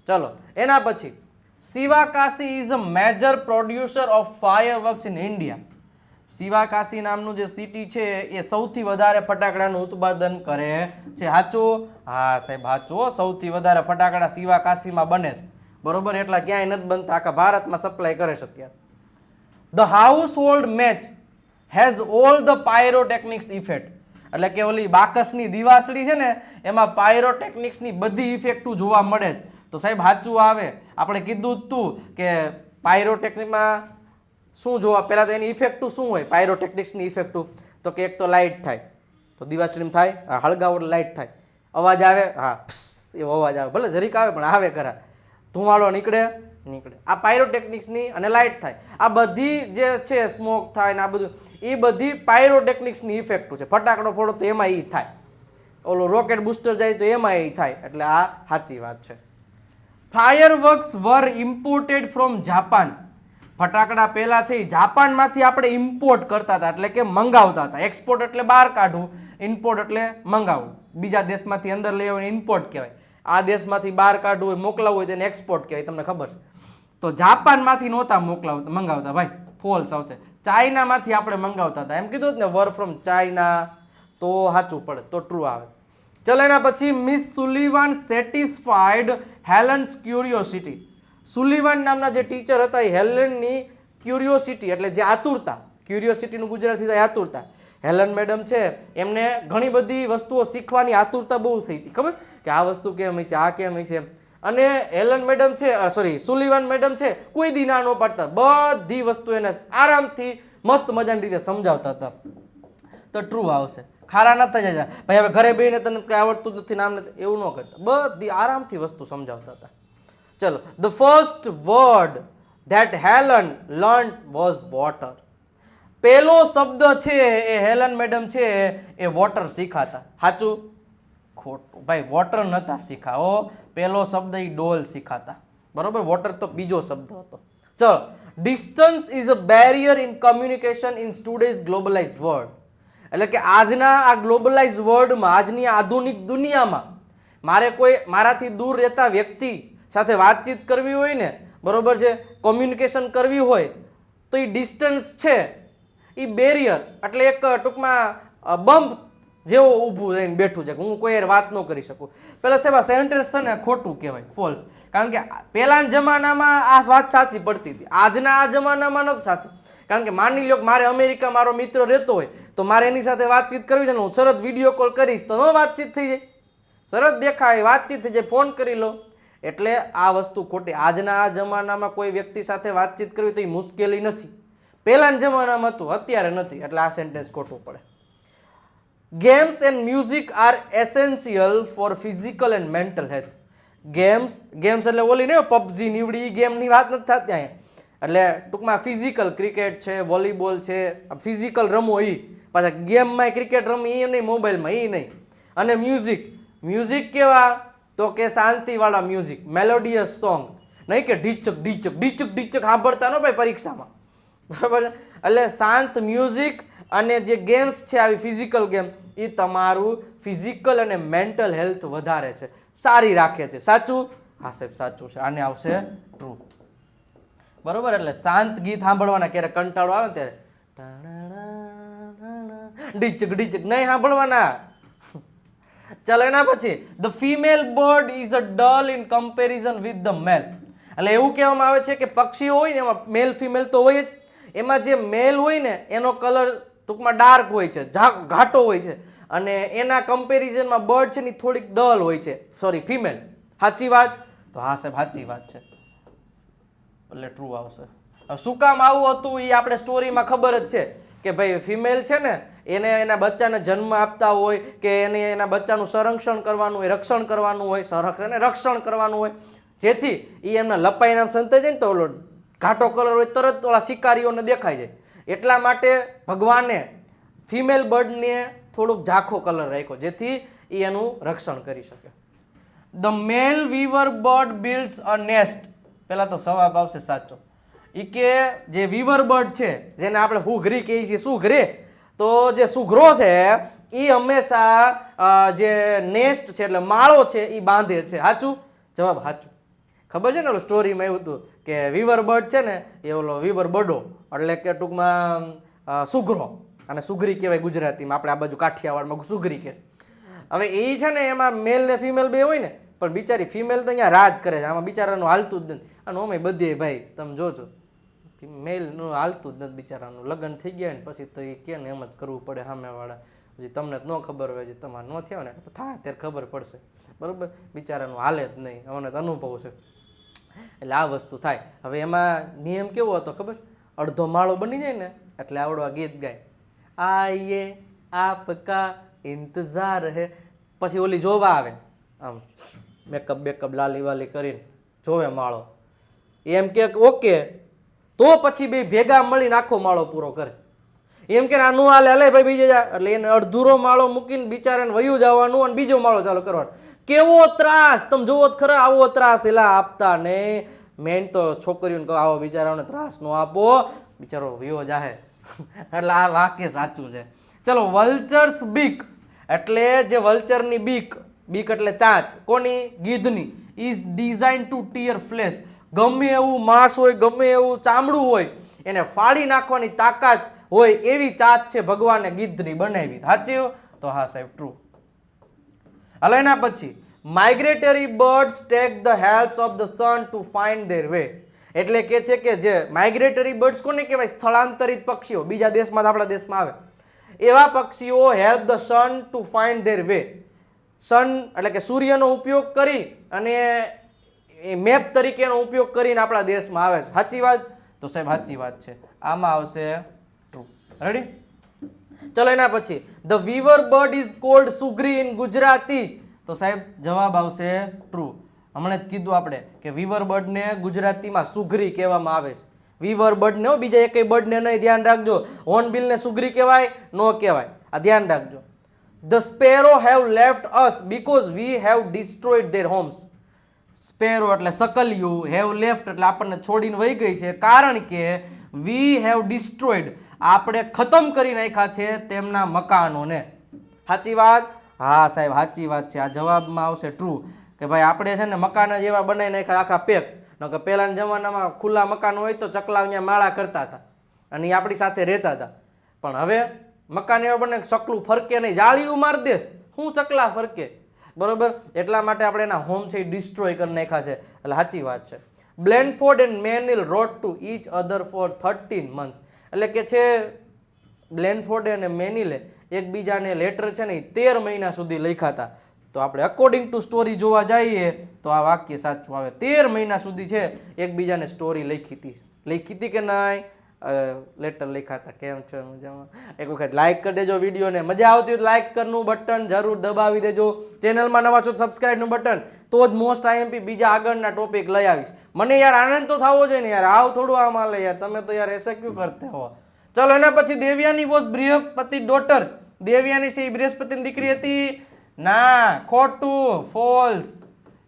ચલો એના પછી, Sivakasi is a major producer of fireworks in India. Sivakasi નામનું જે સિટી છે એ સૌથી વધારે ફટાકડાનું ઉત્પાદન કરે છે. સાચું? હા સાહેબ સાચું. સૌથી વધારે ફટાકડા શિવાકાશીમાં બને છે, બરોબર. એટલા ક્યાંય નથી બનતા, આખા ભારતમાં સપ્લાય કરે છે અત્યારે. The household match has all the pyrotechnics effect. એટલે કે ઓલી બાકસની દિવાસળી છે ને એમાં પાયરોટેકનિક્સની બધી ઇફેક્ટો જોવા મળે છે. તો સાહેબ સાચું આવે. આપણે કીધું જ તું કે પાયરોટેકનિકમાં શું જોવા, પહેલાં તો એની ઇફેક્ટો શું હોય પાયરોટેકનિક્સની ઇફેક્ટો, તો કે એક તો લાઇટ થાય, તો દિવાસળીમાં થાય, હળગાવો લાઇટ થાય, અવાજ આવે, હા એવો અવાજ આવે, ભલે જરીક આવે પણ આવે ખરા, ધુમાડો નીકળે. આ પાયરોટેકનિક્સની અને લાઇટ થાય, આ બધી જે છે સ્મોક થાય ને આ બધું, એ બધી પાયરોટેકનિક્સની ઇફેક્ટો છે. ફટાકડો ફોડો તો એમાં એ થાય, ઓલો રોકેટ બુસ્ટર જાય તો એમાં એ થાય, એટલે આ સાચી વાત છે. Fireworks were imported from Japan. ફટાકડા પહેલા છે એ જાપાનમાંથી આપણે ઇમ્પોર્ટ કરતા હતા, એટલે કે મંગાવતા હતા. એક્સપોર્ટ એટલે બહાર કાઢવું, ઇમ્પોર્ટ એટલે મંગાવવું. બીજા દેશમાંથી અંદર લઈ આવવાનું ઇમ્પોર્ટ કહેવાય, આ દેશમાંથી બહાર કાઢવું હોય, મોકલાવવું હોય તેને એક્સપોર્ટ કહેવાય. તમને ખબર છે? તો જાપાનમાંથી નહોતા મંગાવતા ભાઈ, ફોલ્સ આવશે. ચાઇનામાંથી આપણે મંગાવતા હતા, એમ કીધું ને વર ફ્રોમ ચાઇના, તો સાચું પડે, તો ટ્રુ આવે. ચલો એના પછી, miss Sullivan satisfied Helen's curiosity. Sullivan નામના જે ટીચર હતા એ હેલનની ક્યુરિયોસિટી એટલે જે આતુરતા, ક્યુરિયોસિટીનું ગુજરાતી થાય આતુરતા. હેલન મેડમ છે એમને ઘણી બધી વસ્તુઓ શીખવાની આતુરતા બહુ થઈ હતી, ખબર કે આ વસ્તુ કેમ હશે, આ કેમ હશે. અને હેલન મેડમ છે, સુલિવાન મેડમ છે, કોઈ દી ના ન પાડતા, બધી વસ્તુ એને આરામથી મસ્ત મજાની રીતે સમજાવતા હતા. તો ટ્રુ આવશે. ખારા ન થઈ જાય ભાઈ, હવે ઘરે બેહીને તને કંઈ આવડતું નથી નામ નથી એવું ન કરતા, બધી આરામથી વસ્તુ સમજાવતા હતા. ચલો, the first word that Helen learn was water. પહેલો શબ્દ છે એ હેલન મેડમ છે એ વોટર શીખાતા. સાચું? ખોટું ભાઈ, વોટર નતા શીખાવો, પહેલો શબ્દ એ ડોલ શીખાતા, બરોબર. વોટર તો બીજો શબ્દ હતો. ચલો, distance is a barrier in communication in today's globalise world. એટલે કે આજના આ ગ્લોબલાઇઝ વર્લ્ડમાં, આજની આધુનિક દુનિયામાં મારાથી દૂર રહેતા વ્યક્તિ સાથે વાતચીત કરવી હોય ને, બરોબર છે, કોમ્યુનિકેશન કરવી હોય તો એ ડિસ્ટન્સ છે એ બેરિયર, એટલે એક ટૂંકમાં બમ્પ જેવો ઊભું રહીને બેઠું છે કે હું કોઈ વાત ન કરી શકું. પહેલાં સાહેબ આ સેન્ટેન્સ છે ને ખોટું કહેવાય, ફોલ્સ. કારણ કે પહેલાના જમાનામાં આ વાત સાચી પડતી હતી, આજના આ જમાનામાં નથી સાચી. કારણ કે માની લો કે મારે અમેરિકા મારો મિત્ર રહેતો હોય તો મારે એની સાથે વાતચીત કરવી છે ને હું સરસ વિડીયો કોલ કરીશ તો વાતચીત થઈ જાય, સરસ દેખાય, વાતચીત થઈ જાય, ફોન કરી લો. એટલે આ વસ્તુ ખોટી. આજના આ જમાનામાં કોઈ વ્યક્તિ સાથે વાતચીત કરવી તો એ મુશ્કેલી નથી, પહેલાના જમાનામાં હતું, અત્યારે નથી, એટલે આ સેન્ટેન્સ ખોટું પડે. Games and music are essential for physical and mental health. Games એટલે ઓલી ને પબજી નીવડી એ ગેમની વાત નથી થતી અહીંયા. એટલે ટૂંકમાં ફિઝિકલ ક્રિકેટ છે, વોલીબોલ છે, ફિઝિકલ રમો એ, પાછા ગેમમાં ક્રિકેટ રમી એ નહીં, મોબાઈલમાં એ નહીં. અને મ્યુઝિક કેવા, તો કે શાંતિવાળા મ્યુઝિક, મેલોડિયસ સોંગ, નહીં કે ઢીચક સાંભળતા ન ભાઈ પરીક્ષામાં, બરાબર છે. એટલે શાંત મ્યુઝિક અને જે ગેમ્સ છે આવી ફિઝિકલ ગેમ, એ તમારું ફિઝિકલ અને મેન્ટલ હેલ્થ વધારે છે. સારી રાખે છે. સાચું? હા સાહેબ સાચું છે. આને આવશે ટ્રુ. બરોબર. એટલે શાંત ગીત સાંભળવાના, ક્યારે કંટાળો આવે ને ત્યારે ડીચક ડીચક નહીં સાંભળવાના. ચાલો એના પછી the female bird is a dull in comparison with the male. એટલે એવું કહેવામાં આવે છે કે પક્ષીઓ હોય ને એમાં મેલ ફિમેલ તો હોય જ. એમાં જે મેલ હોય ને એનો કલર ટૂંકમાં ડાર્ક હોય છે, ઘાટો હોય છે, અને એના કમ્પેરિઝનમાં બર્ડ છે ને થોડીક ડલ હોય છે. Sorry, female. સાચી વાત? તો હા સાહેબ સાચી વાત છે. એટલે ટ્રુ આવશે. શું કામ આવું હતું એ આપણે સ્ટોરીમાં ખબર જ છે કે ભાઈ ફિમેલ છે ને એને એના બચ્ચાને જન્મ આપતા હોય કે એને એના બચ્ચાનું સંરક્ષણ કરવાનું હોય, રક્ષણ કરવાનું હોય, રક્ષણ કરવાનું હોય, જેથી એ એમના લપાઈના સંતાઈ જાય ને તો ઓલો ઘાટો કલર હોય તરત ઓલા શિકારીઓને દેખાઈ જાય. એટલા માટે ભગવાને ફિમેલ બર્ડને થોડોક ઝાંખો કલર રાખ્યો જેથી એ એનું રક્ષણ કરી શકે. The male weaver bird builds a nest. પહેલા તો જવાબ આવશે સાચો. એ કે જે વીવર બર્ડ છે જેને આપણે હુઘરી કહીએ છીએ, સુઘરે, તો જે સુઘરો છે એ હંમેશા જે નેસ્ટ છે એટલે માળો છે એ બાંધે છે. સાચું? જવાબ સાચું. ખબર છે ને ઓલો સ્ટોરીમાં એવું હતું કે વીવર બર્ડ છે ને એ ઓલો વીવર બર્ડો એટલે કે ટૂંકમાં સુઘરો, અને સુઘરી કહેવાય ગુજરાતીમાં, આપણે આ બાજુ કાઠિયાવાડમાં સુઘરી કહે. હવે એ છે ને એમાં મેલ ને ફિમેલ બે હોય ને, પણ બિચારી ફિમેલ તો અહીંયા રાજ કરે છે, આમાં બિચારાનું હાલતું જ નથી. અને ઓમે બધે ભાઈ તમે જોજો મેલનું હાલતું જ નથી બિચારાનું. લગ્ન થઈ ગયા ને પછી તો એ કે ને એમ જ કરવું પડે સામેવાળા. હજી તમને જ ન ખબર હોય, હજી તમારે ન થયા ને થાય ત્યારે ખબર પડશે. બરાબર? બિચારાનું હાલે જ નહીં, અમને તો અનુભવ છે. એટલે આ વસ્તુ થાય. હવે એમાં નિયમ કેવો હતો ખબર? અડધો માળો બની જાય ને એટલે આવડો આ ગીત ગાય, આઈએ આપકા ઇંતજાર હે. પછી ઓલી જોવા આવે, આમ મેકઅપ બેકઅપ લાલી વાલી કરીને જોવે માળો, એમ કે ઓકે, તો પછી બે ભેગા મળીને આખો માળો પૂરો કરે. એમ કે આ નું હાલે, હાલે ભાઈ બીજે જા, એટલે એને અડધુરો માળો મૂકીને બિચારાને વયું જવાનું અને બીજો માળો ચાલુ કરવાનો. કેવો ત્રાસ! તમે જોવો જ ખરા આવો ત્રાસ એલા આપતા ને. મેન તો છોકરીઓને કહો આવો બિચારાઓને ત્રાસ નો આપો, બિચારો વયો જાહે. એટલે આ વાક્ય સાચું છે. ચલો, વલ્ચર્સ બીક. એટલે જે વલ્ચરની બીક, બીક એટલે ચાંચ, કોની? ગીધની. Is design to tear flesh. ગમે એવું માંસ હોય, ગમે એવું ચામડું હોય, એને ફાડી નાખવાની તાકાત હોય એવી ચાંચ છે ભગવાને ગીધની બનાવી. સાચું? તો હા સાહેબ ટ્રુ. હાલો એના પછી migratory birds take the help of the sun to find their way. એટલે કે છે કે જે માઇગ્રેટરી બર્ડ્સ કોને કહેવાય? સ્થળાંતરિત પક્ષીઓ, બીજા દેશમાં આપણા દેશમાં આવે એવા પક્ષીઓ help the sun to find their way. Sun એટલે કે સૂર્યનો ઉપયોગ કરી અને એ મેપ તરીકેનો ઉપયોગ કરીને આપણા દેશમાં આવે છે. સાચી વાત? તો સાહેબ સાચી વાત છે. આમાં આવશે ટ્રુ. રેડી? ચલો એના પછી the weaver bird is called સુગ્રી ઇન ગુજરાતી. તો સાહેબ જવાબ આવશે ટ્રુ. હમણાં જ કીધું આપણે કે વીવર બર્ડને ગુજરાતીમાં સુઘરી કહેવામાં આવે છે. વીવર બર્ડને, બીજા એકેય બર્ડને નહીં, ધ્યાન રાખજો. હોર્નબિલને સુઘરી કહેવાય? નો કહેવાય. આ ધ્યાન રાખજો. The sparrow have left us because we have destroyed their homes. Sparrow એટલે સકલિયું, હેવ લેફ્ટ એટલે આપણને છોડીને વહી ગઈ છે, કારણ કે વી હેવ ડિસ્ટ્રોયડ આપણે ખતમ કરી નાખ્યા છે તેમના મકાનોને. સાચી વાત? હા સાહેબ સાચી વાત છે. આ જવાબમાં આવશે ટ્રુ. કે ભાઈ આપણે છે ને મકાન જ એવા બનાવી નાખ્યા આખા પેક. નકર પહેલાના જમાનામાં ખુલ્લા મકાન હોય તો ચકલા અહીંયા માળા કરતા હતા અને એ આપણી સાથે રહેતા હતા. પણ હવે મકાન એવા બને ચકલું ફરકે નહીં, જાળીયું મારી દેશ, શું ચકલા ફરકે? બરોબર? એટલા માટે આપણે એના હોમ છે એ ડિસ્ટ્રોય કરી નાખ્યા છે. એટલે સાચી વાત છે. Blanford and Manil wrote to each other for 13 months. એટલે કે છે બ્લેનફોર્ડે અને મેનિલે એકબીજાને લેટર છે ને 13 મહિના સુધી લખ્યા હતા. તો આપણે અકોર્ડિંગ ટુ સ્ટોરી જોવા જઈએ તો આ વાક્ય સાચું આવે. 13 મહિના સુધી છે એકબીજાને સ્ટોરી લખી હતી કે નહીં? લેટર લખ્યા હતા. કેમ છો? મજામાં? એક વખત લાઈક કરી દેજો વિડીયોને. મજા આવતી હોય તો લાઈક કરનું બટન જરૂર દબાવી દેજો. ચેનલમાં નવા છો સબસ્ક્રાઇબનું બટન, તો જ મોસ્ટ આઈએમપી બીજા આગળના ટોપિક લઈ આવીશ. મને યાર આનંદ તો થવો જોઈએ ને યાર. આવ થોડું આમ હાલે યાર, તમે તો યાર એસે ક્યું કરતે હો. ચલો એના પછી દેવયાની વોઝ બૃહસ્પતિ ડોટર. દેવયાની છે એ બૃહસ્પતિની દીકરી હતી? ના, ખોટું, ફોલ્સ.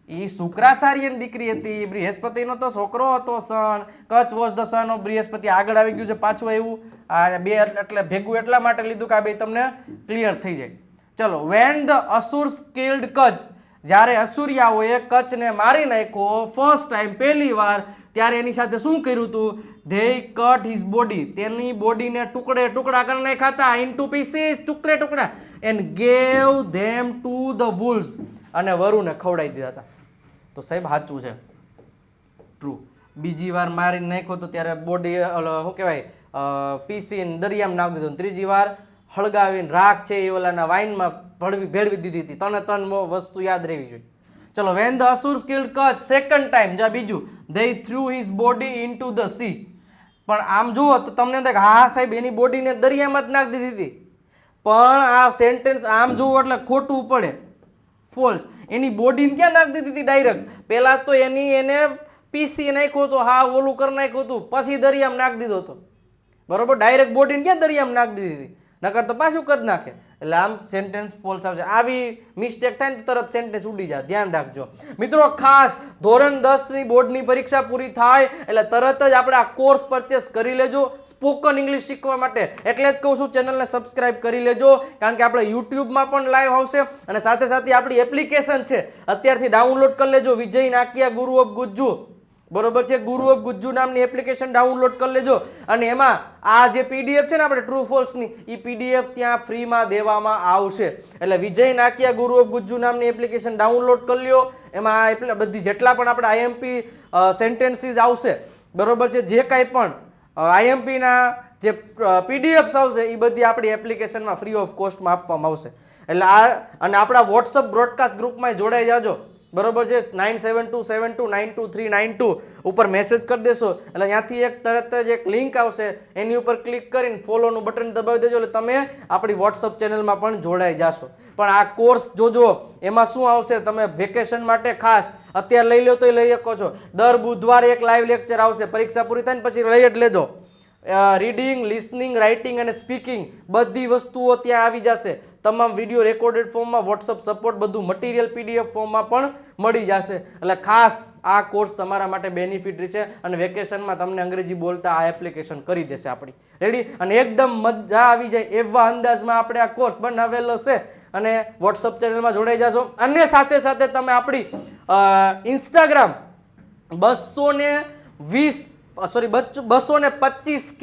એ શુક્રાચાર્યની દીકરી હતી. બૃહસ્પતિનો તો છોકરો હતો son. Kacha was the son of Brihaspati. આગળ આવી ગયું છે પાછું એવું. આ બે એટલે ભેગું એટલા માટે લીધું કે આ બે તમને ક્લિયર થઈ જાય. ચલો, when the asuras killed Kutch. જ્યારે અસુરિયાઓએ કચ્છને મારી નાખ્યો ફર્સ્ટ ટાઈમ પહેલી વાર, ત્યારે એની સાથે શું કર્યું હતું? ધે કટ હિઝ બોડી, તેની બોડીને ટુકડે ટુકડા કરી નાખ્યા હતા, ઇન્ટુ પીસીસ, ટુકડે ટુકડા, and gave them to the wolves, અને વરુને ખવડાવી દીધા હતા. તો સાહેબ સાચું છે, ટ્રુ. બીજી વાર મારી નાખ્યો તો ત્યારે બોડી શું કહેવાય પીસીને દરિયામાં નાખી દીધું. ત્રીજી વાર હળગાવીને રાખ છે એ ઓલાના વાઇનમાં ભેળવી દીધી હતી. ત્રણ વસ્તુ યાદ રહેવી જોઈએ. ચલો, when the asuras killed Kacha second time, જા બીજું, they threw his body into the sea. પણ આમ જુઓ તો તમને એમ થાય કે હા સાહેબ એની બોડીને દરિયામાં જ નાખી દીધી હતી, પણ આ સેન્ટેન્સ આમ જુઓ એટલે ખોટું પડે, ફોલ્સ. એની બોડીને ક્યાં નાખી દીધી હતી ડાયરેક્ટ? પહેલા તો એને પીસી નાખ્યો હતો, હા ઓલું કરી નાખ્યું હતું, પછી દરિયામાં નાખી દીધો હતો, બરોબર. ડાયરેક્ટ બોડીને ક્યાં દરિયામાં નાખી દીધી હતી? નકર તો પાછું કરી નાખે. એટલે આમ સેન્ટેન્સ ફોલ્સ આવશે. આવી મિસ્ટેક થાય ને તરત સેન્ટેન્સ ઉડી જાય, ધ્યાન રાખજો મિત્રો. ખાસ ધોરણ 10 ની બોર્ડની પરીક્ષા પૂરી થાય એટલે તરત જ આપણે આ કોર્સ પરચેસ કરી લેજો સ્પોકન ઇંગ્લિશ શીખવા માટે. એટલે જ કહું છું ચેનલને સબસ્ક્રાઇબ કરી લેજો, કારણ કે આપણે યુટ્યુબમાં પણ લાઈવ આવશે અને સાથે સાથે આપણી એપ્લિકેશન છે અત્યારથી ડાઉનલોડ કરી લેજો, વિજય નાકિયા ગુરુ ઓફ ગુજ્જુ, બરોબર છે. ગુરુ ઓફ ગુજ્જુ નામની એપ્લિકેશન ડાઉનલોડ કરી લેજો, અને એમાં આ જે પીડીએફ છે ને આપણે ટ્રુ ફોલ્સની, એ પીડીએફ ત્યાં ફ્રીમાં દેવામાં આવશે. એટલે વિજય નાકિયા ગુરુ ઓફ ગુજ્જુ નામની એપ્લિકેશન ડાઉનલોડ કરી લ્યો. એમાં બધી જેટલા પણ આપણે આઈએમપી સેન્ટેન્સીસ આવશે, બરોબર છે, જે કાંઈ પણ આઈએમપીના જે પીડીએફ્સ આવશે એ બધી આપણી એપ્લિકેશનમાં ફ્રી ઓફ કોસ્ટમાં આપવામાં આવશે. એટલે અને આપણા વોટ્સઅપ બ્રોડકાસ્ટ ગ્રુપમાં જોડાઈ જાજો, બરોબર છે. 9727292392 ઉપર મેસેજ કરી દેશો એટલે ત્યાંથી તરત જ એક લિંક આવશે, એની ઉપર ક્લિક કરીને ફોલોનું બટન દબાવી દેજો એટલે તમે આપણી વોટ્સઅપ ચેનલમાં પણ જોડાઈ જાશો. પણ આ કોર્સ જોજો, એમાં શું આવશે, તમે વેકેશન માટે ખાસ અત્યારે લઈ લો તો લઈ શકો છો. દર બુધવારે એક લાઈવ લેક્ચર આવશે, પરીક્ષા પૂરી થાય ને પછી લઈ જ લેજો. રીડિંગ, લિસનિંગ, રાઇટિંગ અને સ્પીકિંગ બધી વસ્તુઓ ત્યાં આવી જશે. તમામ વિડીયો રેકોર્ડેડ ફોર્મમાં, વોટ્સઅપ સપોર્ટ, બધું મટીરિયલ પીડીએફ ફોર્મમાં પણ મળી જશે. એટલે ખાસ આ કોર્સ તમારા માટે બેનિફિટ રહેશે અને વેકેશનમાં તમને અંગ્રેજી બોલતા આ એપ્લિકેશન કરી દેશે આપણી રેડી. અને એકદમ મજા આવી જાય એવા અંદાજમાં આપણે આ કોર્સ બનાવેલો છે અને વોટ્સઅપ ચેનલમાં જોડાઈ જશો. અને સાથે સાથે તમે આપણી ઇન્સ્ટાગ્રામ 225K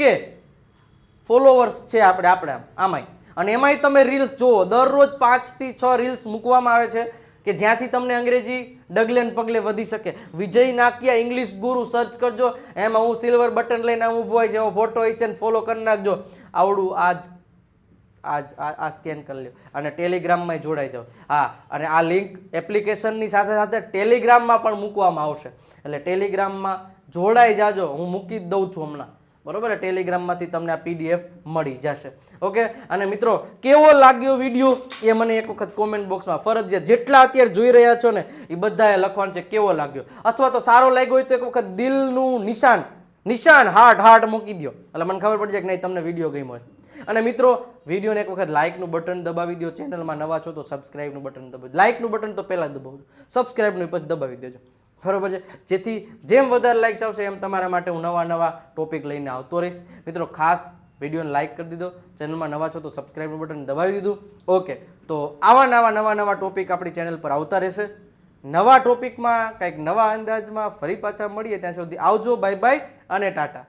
ફોલોવર્સ છે આપણે આમાંય, અને એમાંય તમે રીલ્સ જુઓ, દરરોજ 5 થી 6 રીલ્સ મૂકવામાં આવે છે કે જ્યાંથી તમને અંગ્રેજી ડગલે ને પગલે વધી શકે. વિજય નાકિયા ઇંગ્લિશ ગુરુ સર્ચ કરજો, એમાં હું સિલ્વર બટન લઈને ઊભો હોય છે, એવો ફોટો હશે ને ફોલો કરી નાખજો. આવડું આ સ્કેન કરી લો અને ટેલિગ્રામમાં જોડાઈ જાઓ. હા, અને આ લિંક એપ્લિકેશનની સાથે સાથે ટેલિગ્રામમાં પણ મૂકવામાં આવશે, એટલે ટેલિગ્રામમાં જોડાઈ જાજો. હું મૂકી જ દઉં છું હમણાં, બરોબર. ટેલિગ્રામમાંથી તમને આ પીડીએફ મળી જશે. ઓકે. અને મિત્રો કેવો લાગ્યો વિડીયો એ મને એક વખત કોમેન્ટ બોક્સમાં ફરજિયાત, જેટલા અત્યારે જોઈ રહ્યા છો ને એ બધાએ લખવાનું છે કેવો લાગ્યો, અથવા તો સારો લાગ્યો હોય તો એક વખત દિલનું નિશાન હાર્ટ મૂકી દો, એટલે મને ખબર પડી જાય કે નહીં તમને વિડીયો ગમ્યો હોય. અને મિત્રો વિડીયોને એક વખત લાઇકનું બટન દબાવી દો, ચેનલમાં નવા છો તો સબસ્ક્રાઇબનું બટન દબાવી. લાઇકનું બટન તો પહેલાં દબાવજો, સબસ્ક્રાઇબનું પછી દબાવી દેજો, બરોબર છે. જેથી જેમ વધારે લાઇક્સ આવશે એમ તમારા માટે હું નવા ટોપિક લઈને આવતો રહીશ. મિત્રો ખાસ વિડીયોને લાઇક કરી દીધો, ચેનલમાં નવા છો તો સબસ્ક્રાઇબનું બટન દબાવી દીધું. ઓકે, તો આવા નવા ટોપિક આપણી ચેનલ પર આવતા રહેશે. નવા ટોપિકમાં કંઈક નવા અંદાજમાં ફરી પાછા મળીએ. ત્યાં સુધી આવજો, બાય બાય અને ટાટા.